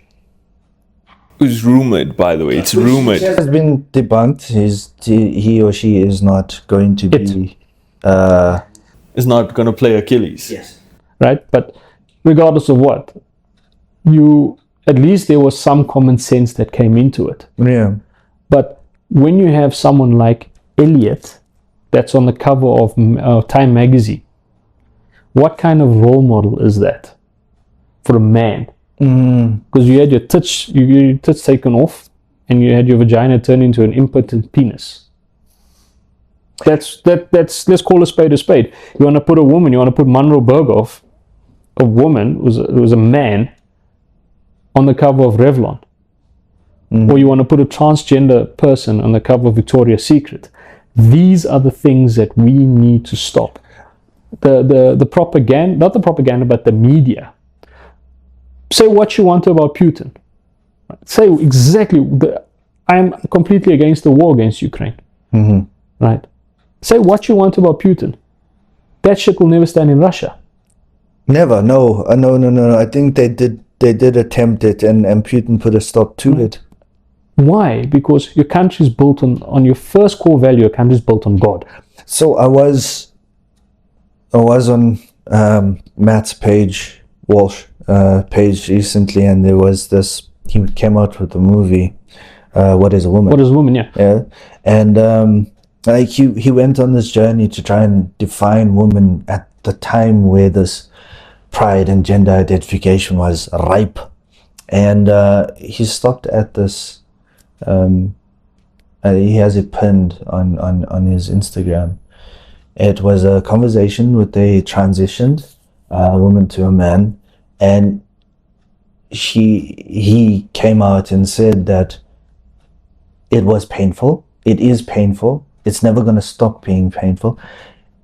Who's rumored, by the way. It's rumored. It has been debunked. He or she is not going to be... is not going to play Achilles. Yes. Right? But regardless of what, at least there was some common sense that came into it. Yeah. But when you have someone like Elliot that's on the cover of Time magazine, what kind of role model is that for a man? Because you had your tits taken off, and you had your vagina turned into an impotent penis. That's let's call a spade a spade. You want to put a woman, you want to put Monroe Berghoff, a woman who was a man, on the cover of Revlon. Or you want to put a transgender person on the cover of Victoria's Secret. These are the things that we need to stop. The propaganda, not the propaganda, but the media. Say what you want about Putin. Say exactly, I'm completely against the war against Ukraine. Right? Say what you want about Putin. That shit will never stand in Russia. Never, no. No. I think they did attempt it, and Putin put a stop to it. Why? Because your country is built on your first core value. Your country is built on God. So I was on Matt's page, Walsh page recently, and there was this. He came out with a movie. What is a Woman? What is a woman? Yeah. Yeah, and like he went on this journey to try and define woman at the time where this pride and gender identification was ripe, and he stopped at this. He has it pinned on his Instagram. It was a conversation with a transitioned woman to a man, and he came out and said that it was painful. It is painful. It's never going to stop being painful.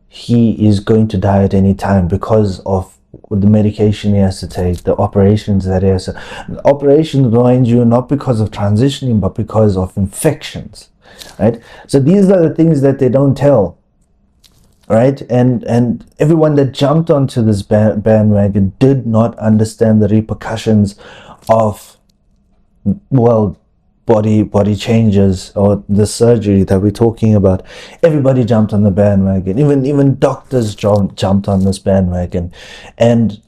He is going to die at any time because of the medication he has to take, the operations that he has to... Operations, mind you, not because of transitioning, but because of infections, right? So these are the things that they don't tell, right? And everyone that jumped onto this bandwagon did not understand the repercussions of, well, body changes or the surgery that we're talking about. Everybody jumped on the bandwagon. Even doctors jumped on this bandwagon. And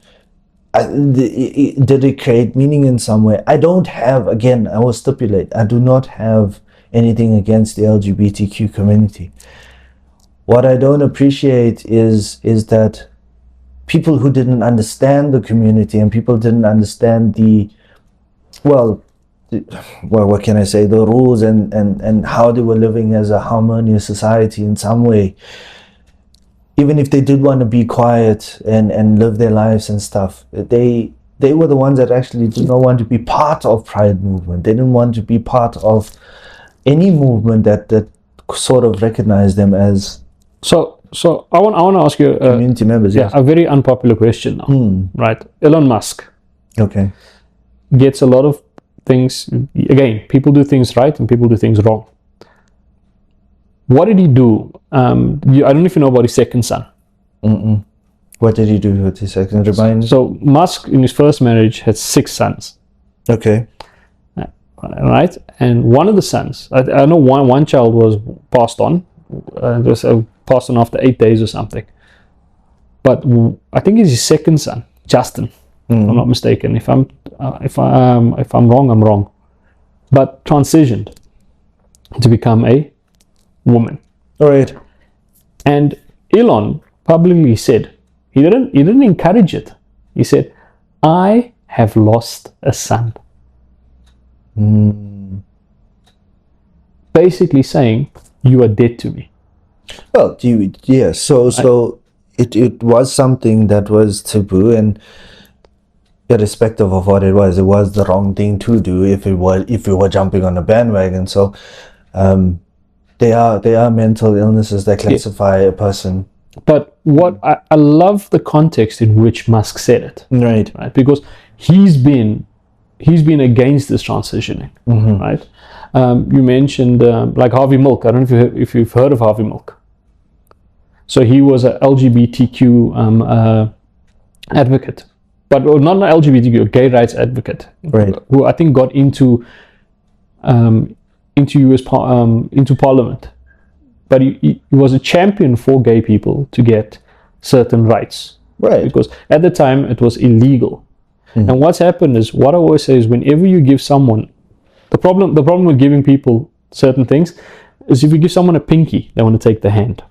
did it create meaning in some way? I don't have, again, I will stipulate, I do not have anything against the LGBTQ community. What I don't appreciate is that people who didn't understand the community and people didn't understand what can I say, the rules and how they were living as a harmonious society in some way, even if they did want to be quiet and live their lives and stuff, they were the ones that actually did not want to be part of Pride movement. They didn't want to be part of any movement that sort of recognized them as So I want to ask you community members. Yes. A very unpopular question now, right? Elon Musk Okay. gets a lot of things. Again, people do things right and people do things wrong. What did he do? I don't know if you know about his second son. What did he do with his second? Remind. So Musk in his first marriage had 6 sons. Okay. Right, and one of the sons, I know one child was passed on. It was passed on after 8 days or something. But I think it's his second son, Justin. If I'm not mistaken. If I'm wrong, I'm wrong. But transitioned to become a woman. All right. And Elon publicly said he didn't encourage it. He said, "I have lost a son." Basically saying, "You are dead to me." Well, so it was something that was taboo, and irrespective of what it was the wrong thing to do if we were jumping on a bandwagon. So they are mental illnesses that classify a person. But what I love the context in which Musk said it, Right. because he's been against this transitioning, right? You mentioned like Harvey Milk. I don't know if you've heard of Harvey Milk. So he was a LGBTQ advocate, but not an LGBTQ, a gay rights advocate, Right. who I think got into Parliament. But he was a champion for gay people to get certain rights, Right. because at the time it was illegal. And what's happened is, what I always say is, whenever you give someone, the problem with giving people certain things is, if you give someone a pinky, they want to take the hand.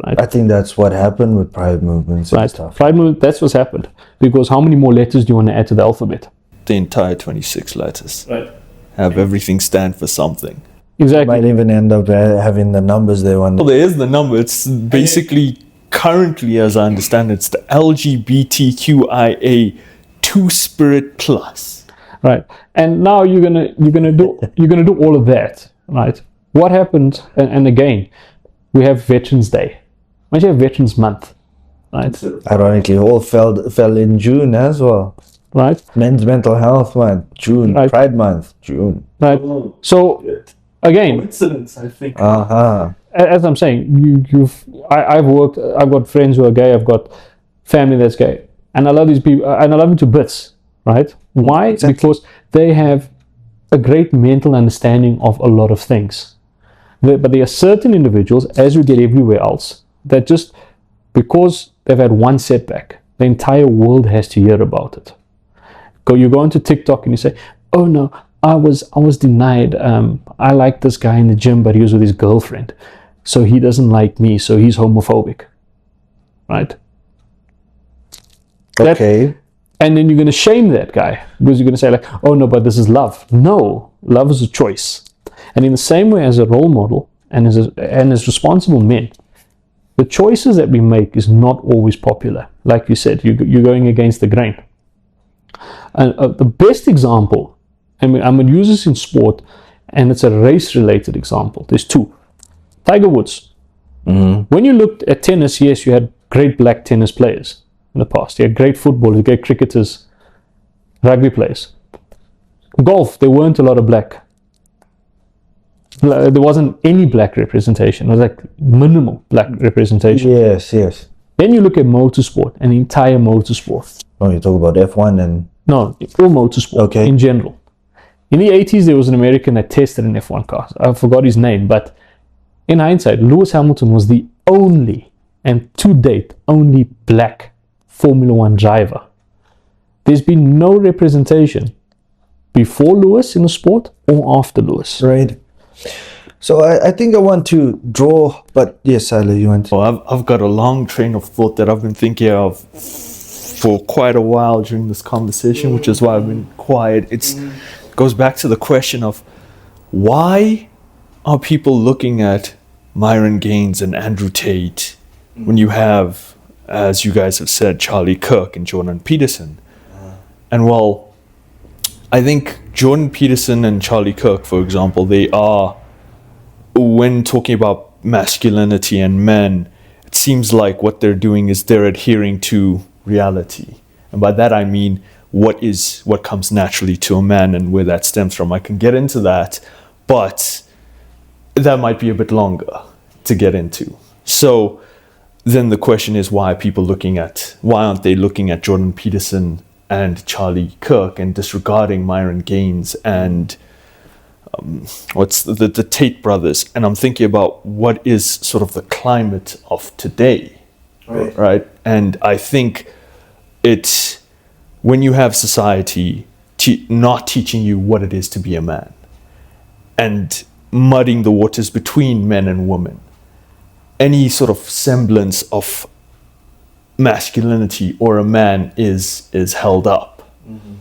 right? I think that's what happened with pride movements and Right. stuff. Pride movement, that's what's happened. Because how many more letters do you want to add to the alphabet? The entire 26 letters. Right. Have everything stand for something. Exactly. Might even end up having the numbers they want. Well, there is the number. It's basically currently, as I understand, it's the LGBTQIA 2 plus. Right. And now you're gonna do all of that, right? What happened? And again, we have Veterans Day. Why don't you have Veterans Month, right? Ironically, all fell in June as well. Right. Men's Mental Health Month, June. Right. Pride Month, June. Right. Oh, So again, coincidence, I think. as I'm saying, I've got friends who are gay. I've got family that's gay, and I love these people, and I love them to bits. Right? Why? Exactly. Because they have a great mental understanding of a lot of things. But there are certain individuals, as we get everywhere else, that just because they've had one setback, the entire world has to hear about it. You go into TikTok and you say, "Oh no, I was denied. I like this guy in the gym, but he was with his girlfriend, so he doesn't like me. So he's homophobic." Right? That- Okay. And then you're going to shame that guy because you're going to say like, "Oh no, but this is love." No, love is a choice. And in the same way as a role model and as responsible men, the choices that we make is not always popular. Like you said, you're going against the grain. And the best example, I'm going to use this in sport, and it's a race-related example. There's two. Tiger Woods. When you looked at tennis, yes, you had great black tennis players in the past. You had great footballers, great cricketers, rugby players. Golf, there weren't a lot of black. There wasn't any black representation. It was like minimal black representation. Yes, yes. Then you look at motorsport, an entire motorsport. Oh, you talk about F1 and No, all motorsport Okay. in general. In the 80s, there was an American that tested an F1 car. I forgot his name, but in hindsight, Lewis Hamilton was the only, and to date, only black Formula One driver. There's been no representation before Lewis in the sport or after Lewis. right. So I think I want to draw, but yes, Sally, you want to. Well, I've got a long train of thought that I've been thinking of for quite a while during this conversation, which is why I've been quiet. It goes back to the question of why are people looking at Myron Gaines and Andrew Tate when you have, as you guys have said, Charlie Kirk and Jordan Peterson? And well, I think Jordan Peterson and Charlie Kirk, for example, they are, when talking about masculinity and men, it seems like what they're doing is they're adhering to reality. And by that I mean what comes naturally to a man and where that stems from. I can get into that, but that might be a bit longer to get into. So then the question is, why aren't they looking at Jordan Peterson and Charlie Kirk and disregarding Myron Gaines and what's the Tate brothers? And I'm thinking about what is sort of the climate of today, right? And I think it's when you have society not teaching you what it is to be a man and mudding the waters between men and women, any sort of semblance of masculinity or a man is held up,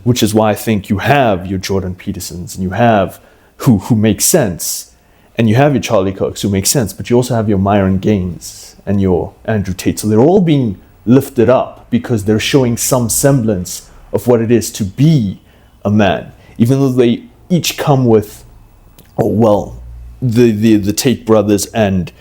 which is why I think you have your Jordan Petersons and you have who make sense, and you have your Charlie Kirks who make sense, but you also have your Myron Gaines and your Andrew Tate. So they're all being lifted up because they're showing some semblance of what it is to be a man, even though they each come with, the Tate brothers and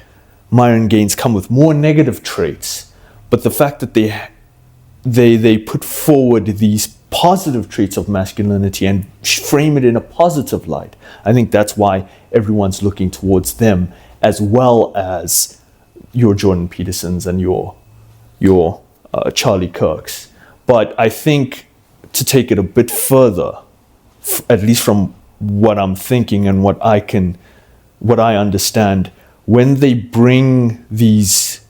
Myron Gaines come with more negative traits, but the fact that they put forward these positive traits of masculinity and frame it in a positive light, I think that's why everyone's looking towards them, as well as your Jordan Petersons and your Charlie Kirks. But I think to take it a bit further, at least from what I'm thinking and what I understand, when they bring these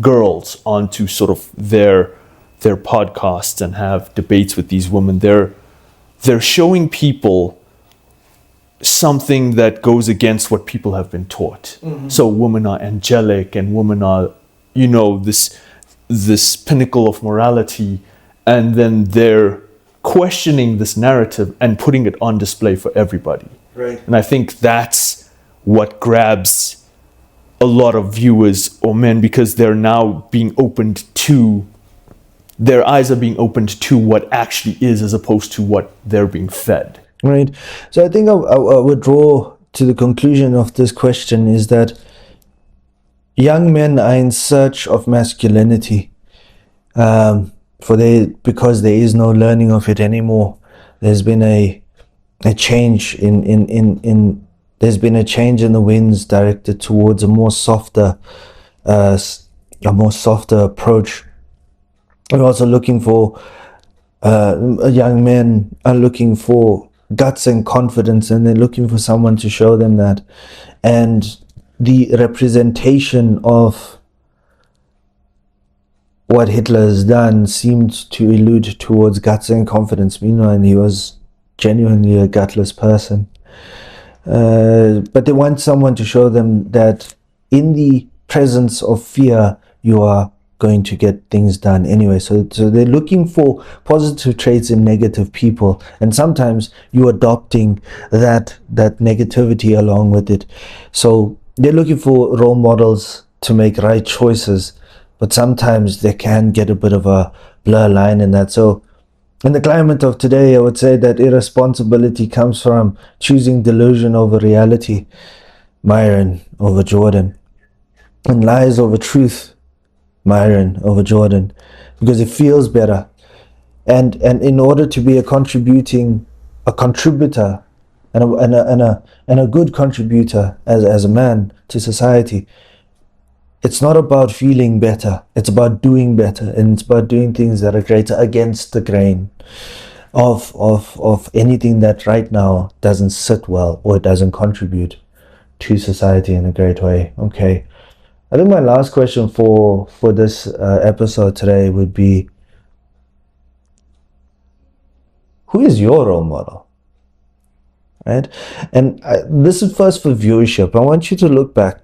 girls onto sort of their podcasts and have debates with these women, they're showing people something that goes against what people have been taught. So women are angelic and women are this pinnacle of morality, and then they're questioning this narrative and putting it on display for everybody. Right. And I think that's what grabs a lot of viewers or men, because they're now being opened to, their eyes are being opened to what actually is, as opposed to what they're being fed. Right. So I think I would draw to the conclusion of this question is that young men are in search of masculinity, because there is no learning of it anymore. There's been a change in there's been a change in the winds directed towards a more softer approach. We're also looking for young men are looking for guts and confidence, and they're looking for someone to show them that. And the representation of what Hitler has done seemed to allude towards guts and confidence. Meanwhile, he was genuinely a gutless person. But they want someone to show them that in the presence of fear, you are going to get things done anyway. So they're looking for positive traits in negative people, and sometimes you're adopting that negativity along with it. So they're looking for role models to make right choices, but sometimes they can get a bit of a blur line in that. So in the climate of today, I would say that irresponsibility comes from choosing delusion over reality, Myron over Jordan, and lies over truth, Myron over Jordan, because it feels better. And in order to be a contributor and a good contributor as a man to society, it's not about feeling better, it's about doing better, and it's about doing things that are greater against the grain of anything that right now doesn't sit well or doesn't contribute to society in a great way. Okay, I think my last question for this episode today would be, who is your role model? Right? And this is first for viewership. I want you to look back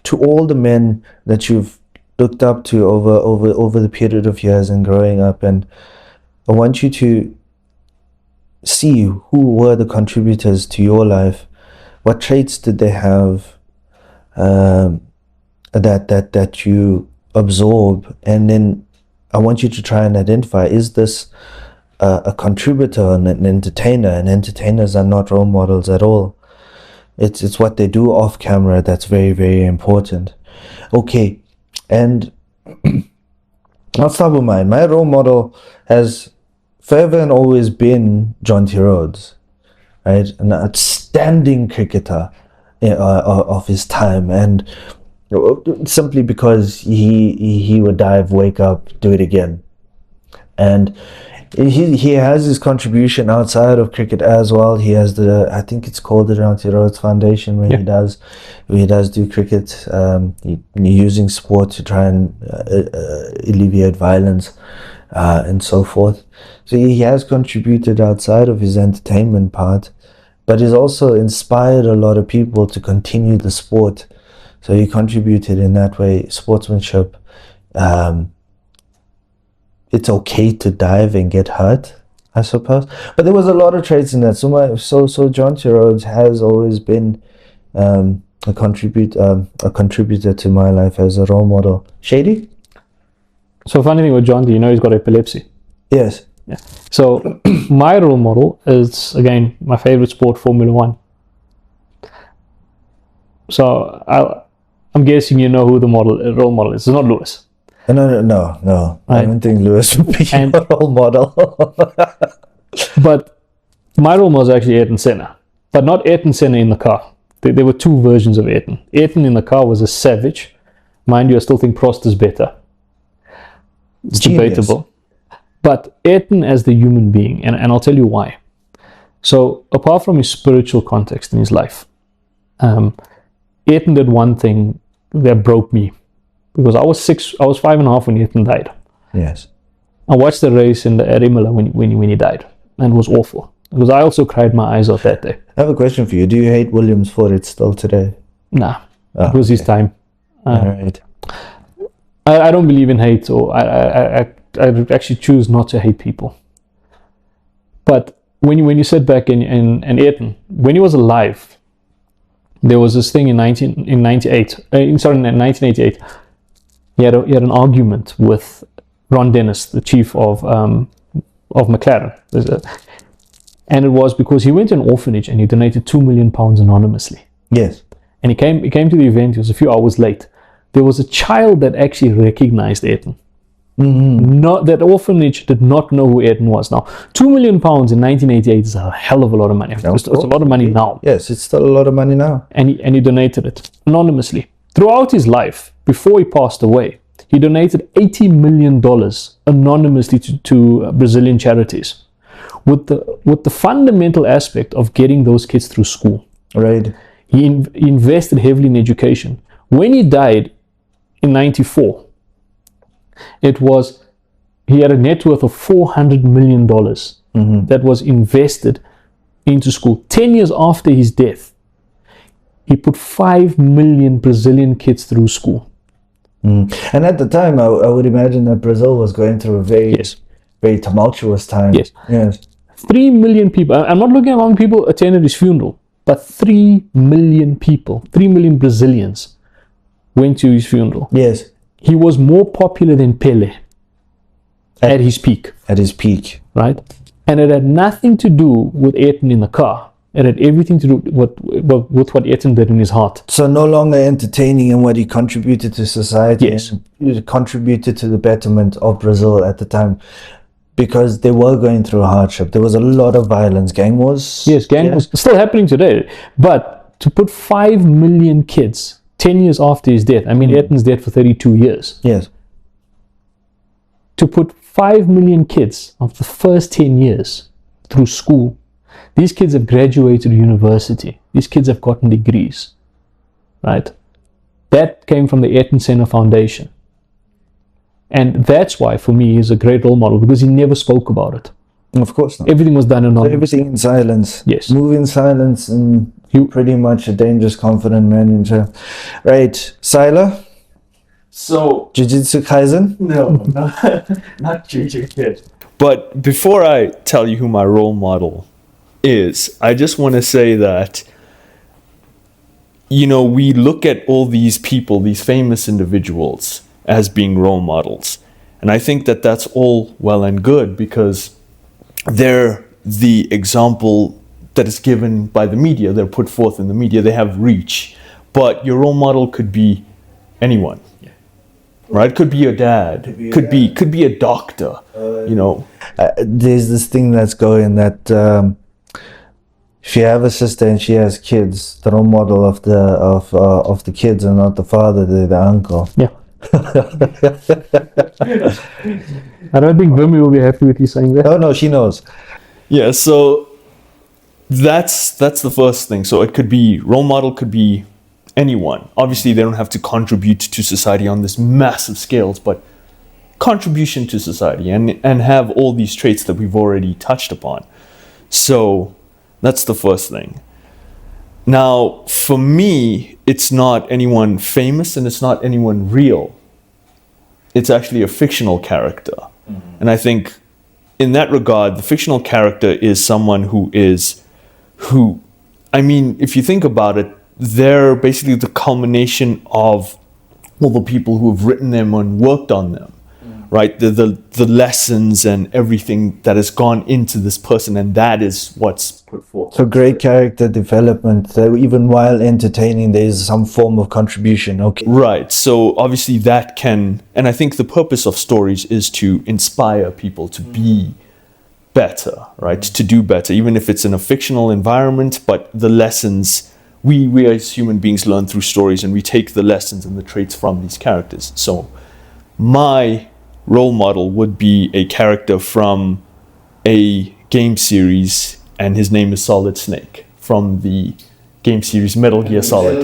to all the men that you've looked up to over the period of years and growing up, and I want you to see who were the contributors to your life. What traits did they have that you absorb, and then I want you to try and identify, is this a contributor and an entertainer? And entertainers are not role models at all. It's what they do off camera that's very, very important. Okay, and I'll start with mine. My role model has forever and always been John T. Rhodes, right? An outstanding cricketer of his time, and simply because he would dive, wake up, do it again. And he has his contribution outside of cricket as well. He has I think it's called the John T. Rhodes Foundation, where he does do cricket, using sport to try and alleviate violence and so forth. So he has contributed outside of his entertainment part, but he's also inspired a lot of people to continue the sport. So he contributed in that way, sportsmanship. It's okay to dive and get hurt, I suppose. But there was a lot of traits in that. So John T. Rhodes has always been a contributor to my life as a role model. Shady? So funny thing with John, do you know he's got epilepsy? Yes. Yeah. So my role model is, again, my favorite sport, Formula One. So I'm guessing you know who the role model is. It's not Lewis. No. I don't think Lewis would be your role model. But my role model is actually Ayrton Senna. But not Ayrton Senna in the car. There were two versions of Ayrton. Ayrton in the car was a savage. Mind you, I still think Prost is better. It's debatable. But Ayrton as the human being, and I'll tell you why. So apart from his spiritual context in his life, Ayrton did one thing that broke me. Because I was 5.5 when Ayrton died. Yes. I watched the race at Imola when he died, and it was awful. Because I also cried my eyes out that day. I have a question for you. Do you hate Williams for it still today? Nah. Oh, It was his okay. time. All right. I don't believe in hate, or I would actually choose not to hate people. But when you sit back and Ayrton, when he was alive, there was this thing in 1988. He had an argument with Ron Dennis, the chief of McLaren, and it was because he went to an orphanage and he donated £2 million anonymously. Yes. And he came to the event. He was a few hours late. There was a child that actually recognized Ayrton. Not that orphanage did not know who Ayrton was. Now, £2 million in 1988 is a hell of a lot of money. It's a lot of money now. Yes, it's still a lot of money now. And he donated it anonymously. Throughout his life, before he passed away, he donated $80 million anonymously to Brazilian charities, with the fundamental aspect of getting those kids through school. Right. He invested heavily in education. When he died in 94, he had a net worth of $400 million that was invested into school. 10 years after his death, he put 5 million Brazilian kids through school. And at the time, I would imagine that Brazil was going through a very tumultuous time. Yes. Yes. 3 million people. I'm not looking at how many people attended his funeral, but 3 million people, 3 million Brazilians went to his funeral. Yes. He was more popular than Pele at his peak. At his peak. Right? And it had nothing to do with Ayrton in the car. It had everything to do with what Ayrton did in his heart. So no longer entertaining in what he contributed to society. Yes. And he contributed to the betterment of Brazil at the time. Because they were going through hardship. There was a lot of violence. Gang wars. Yes, gang was still happening today. But to put 5 million kids 10 years after his death, I mean, Ayrton's dead for 32 years. Yes. To put 5 million kids of the first 10 years through school. These kids have graduated university. These kids have gotten degrees. Right? That came from the Ayrton Senna Foundation. And that's why, for me, he's a great role model, because he never spoke about it. Of course not. Everything was done anonymously. Everything in silence. Yes. Move in silence, and you pretty much a dangerous, confident man in jail. Right. Sila? So, Jiu-Jitsu Kaisen? no, not Jiu-Jitsu. But before I tell you who my role model is, I just want to say that, you know, we look at all these people, these famous individuals, as being role models. And I think that that's all well and good, because they're the example that is given by the media. They're put forth in the media. They have reach. But your role model could be anyone. Right? Could be your dad. Could be a doctor. You know. There's this thing that's going that if you have a sister and she has kids, the role model of the kids are not the father, they're the uncle. Yeah. I don't think Vimy will be happy with you saying that. Oh no, she knows. Yeah, so that's the first thing. So it could be, role model could be anyone. Obviously, they don't have to contribute to society on this massive scales, but contribution to society and have all these traits that we've already touched upon. So that's the first thing. Now, for me, it's not anyone famous and it's not anyone real. It's actually a fictional character. Mm-hmm. And I think in that regard, the fictional character is someone who, I mean, if you think about it, they're basically the culmination of all the people who have written them and worked on them. Right, the lessons and everything that has gone into this person, and that is what's put forth. So great character development. Even while entertaining, there is some form of contribution. Okay. Right. So obviously that can, and I think the purpose of stories is to inspire people to be better, right? To do better, even if it's in a fictional environment. But the lessons we as human beings learn through stories, and we take the lessons and the traits from these characters. So my role model would be a character from a game series, and his name is Solid Snake, from the game series Metal Gear Solid.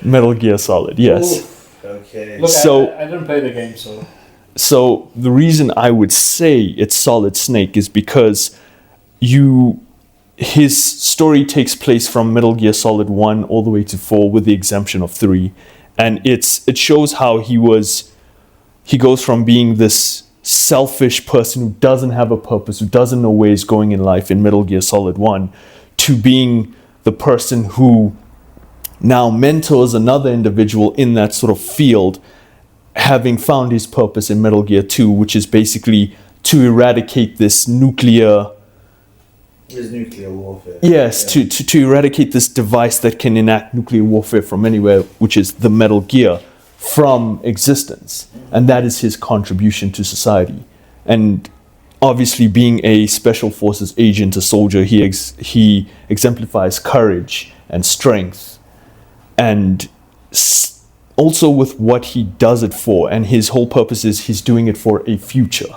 Metal Gear Solid, yes. Oof. Okay. Look, So- I didn't play the game, so... So the reason I would say it's Solid Snake is because his story takes place from Metal Gear Solid 1 all the way to 4 with the exemption of 3. And it shows how he goes from being this selfish person who doesn't have a purpose, who doesn't know where he's going in life in Metal Gear Solid 1, to being the person who now mentors another individual in that sort of field, having found his purpose in Metal Gear 2, which is basically to eradicate this nuclear warfare. Yes, yeah. to eradicate this device that can enact nuclear warfare from anywhere, which is the Metal Gear, from existence. And that is his contribution to society. And obviously, being a special forces agent, a soldier, he exemplifies courage and strength. And also with what he does it for. And his whole purpose is he's doing it for a future.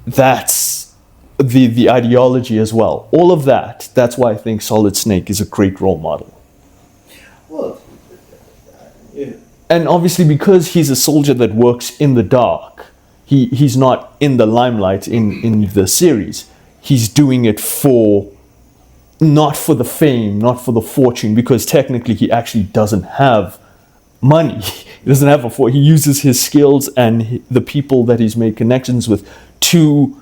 That's the ideology as well. All of that's why I think Solid Snake is a great role model. Well, yeah. And obviously because he's a soldier that works in the dark, he's not in the limelight in the series. He's doing it not for the fame, not for the fortune, because technically he actually doesn't have money. He doesn't have he uses his skills and the people that he's made connections with to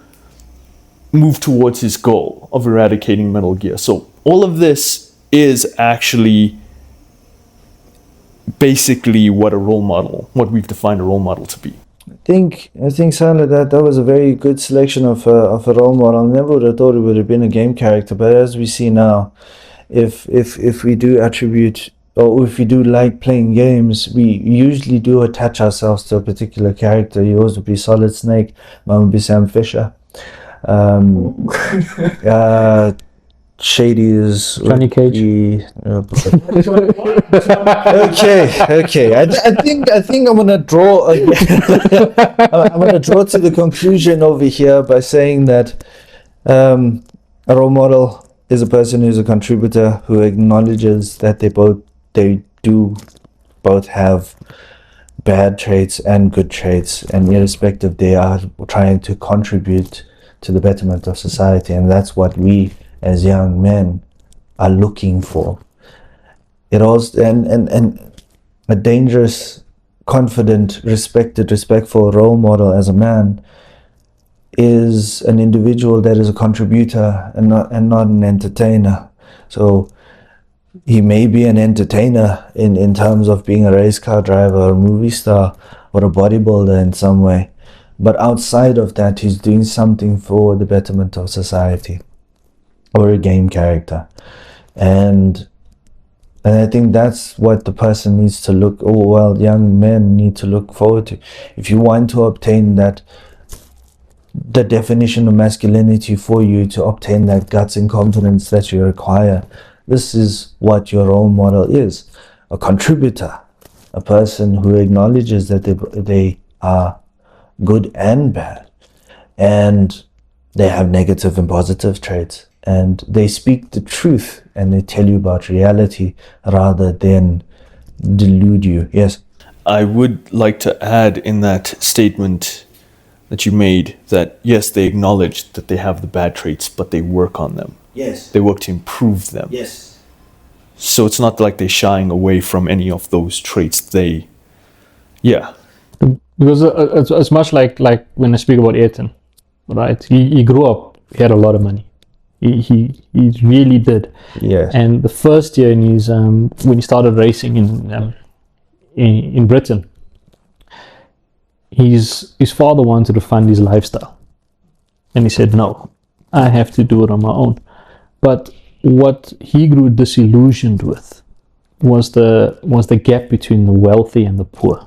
move towards his goal of eradicating Metal Gear. So all of this is actually basically what we've defined a role model to be. I think Sandra, that was a very good selection of a role model. I never would have thought it would have been a game character, but as we see now, if we do attribute, or if we do like playing games, we usually do attach ourselves to a particular character. Yours would be Solid Snake, mine would be Sam Fisher. Shady's Johnny Cage. Okay. I think I'm gonna draw. I'm gonna draw to the conclusion over here by saying that a role model is a person who's a contributor who acknowledges that they do both have bad traits and good traits, and irrespective, they are trying to contribute to the betterment of society, and that's what we as young men are looking for. It also and a dangerous, confident, respectful role model as a man is an individual that is a contributor and not an entertainer. So he may be an entertainer in terms of being a race car driver or a movie star or a bodybuilder in some way, but outside of that, he's doing something for the betterment of society, or a game character. And I think that's what the person needs to young men need to look forward to. If you want to obtain that, the definition of masculinity for you, to obtain that guts and confidence that you require, this is what your role model is. A contributor, a person who acknowledges that they are good and bad, and they have negative and positive traits, and they speak the truth and they tell you about reality rather than delude you. Yes? I would like to add in that statement that you made that yes, they acknowledge that they have the bad traits, but they work on them. Yes. They work to improve them. Yes. So it's not like they're shying away from any of those traits. Because it's much like when I speak about Ayrton, right? He grew up, he had a lot of money. He really did. Yes. And the first year in his when he started racing in Britain, his father wanted to fund his lifestyle, and he said, "No, I have to do it on my own." But what he grew disillusioned with was the gap between the wealthy and the poor.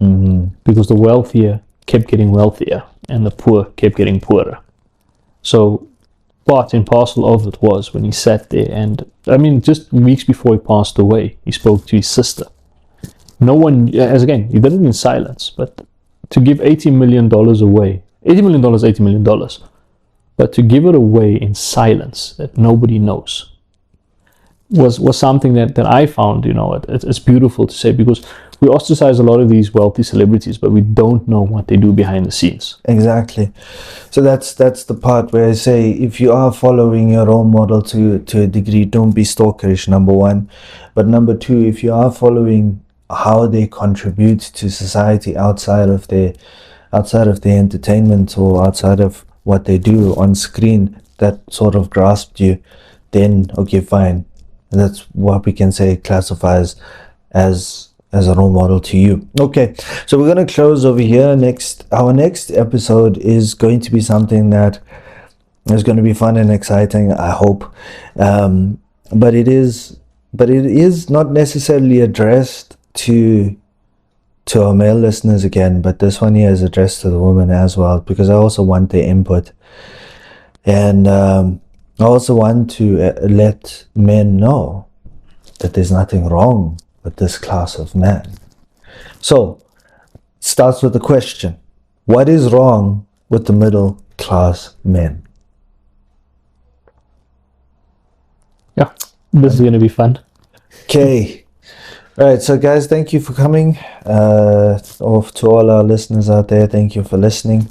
Mm-hmm. Because the wealthier kept getting wealthier and the poor kept getting poorer. So part and parcel of it was when he sat there, and I mean, just weeks before he passed away, he spoke to his sister. No one, as again, he did it in silence, but to give $80 million away, $80 million, but to give it away in silence that nobody knows was something that I found, it's beautiful to say, because we ostracize a lot of these wealthy celebrities, but we don't know what they do behind the scenes. Exactly. So that's the part where I say, if you are following your role model to a degree, don't be stalkerish, number one. But number two, if you are following how they contribute to society outside of their entertainment or outside of what they do on screen that sort of grasped you, then okay, fine. That's what we can say classifies as a role model to you. Okay, so we're going to close over here. Our next episode is going to be something that is going to be fun and exciting, I hope. But it is not necessarily addressed to our male listeners again, but this one here is addressed to the women as well, because I also want their input. And I also want to let men know that there's nothing wrong with this class of man. So, it starts with the question: what is wrong with the middle class men? Yeah, this is going to be fun. Okay. All right, so guys, thank you for coming. To all our listeners out there, thank you for listening.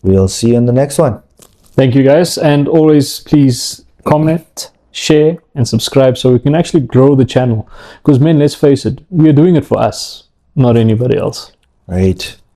We'll see you in the next one. Thank you, guys. And always, please comment, share, and subscribe so we can actually grow the channel. Because, men, let's face it, we are doing it for us, not anybody else. Right.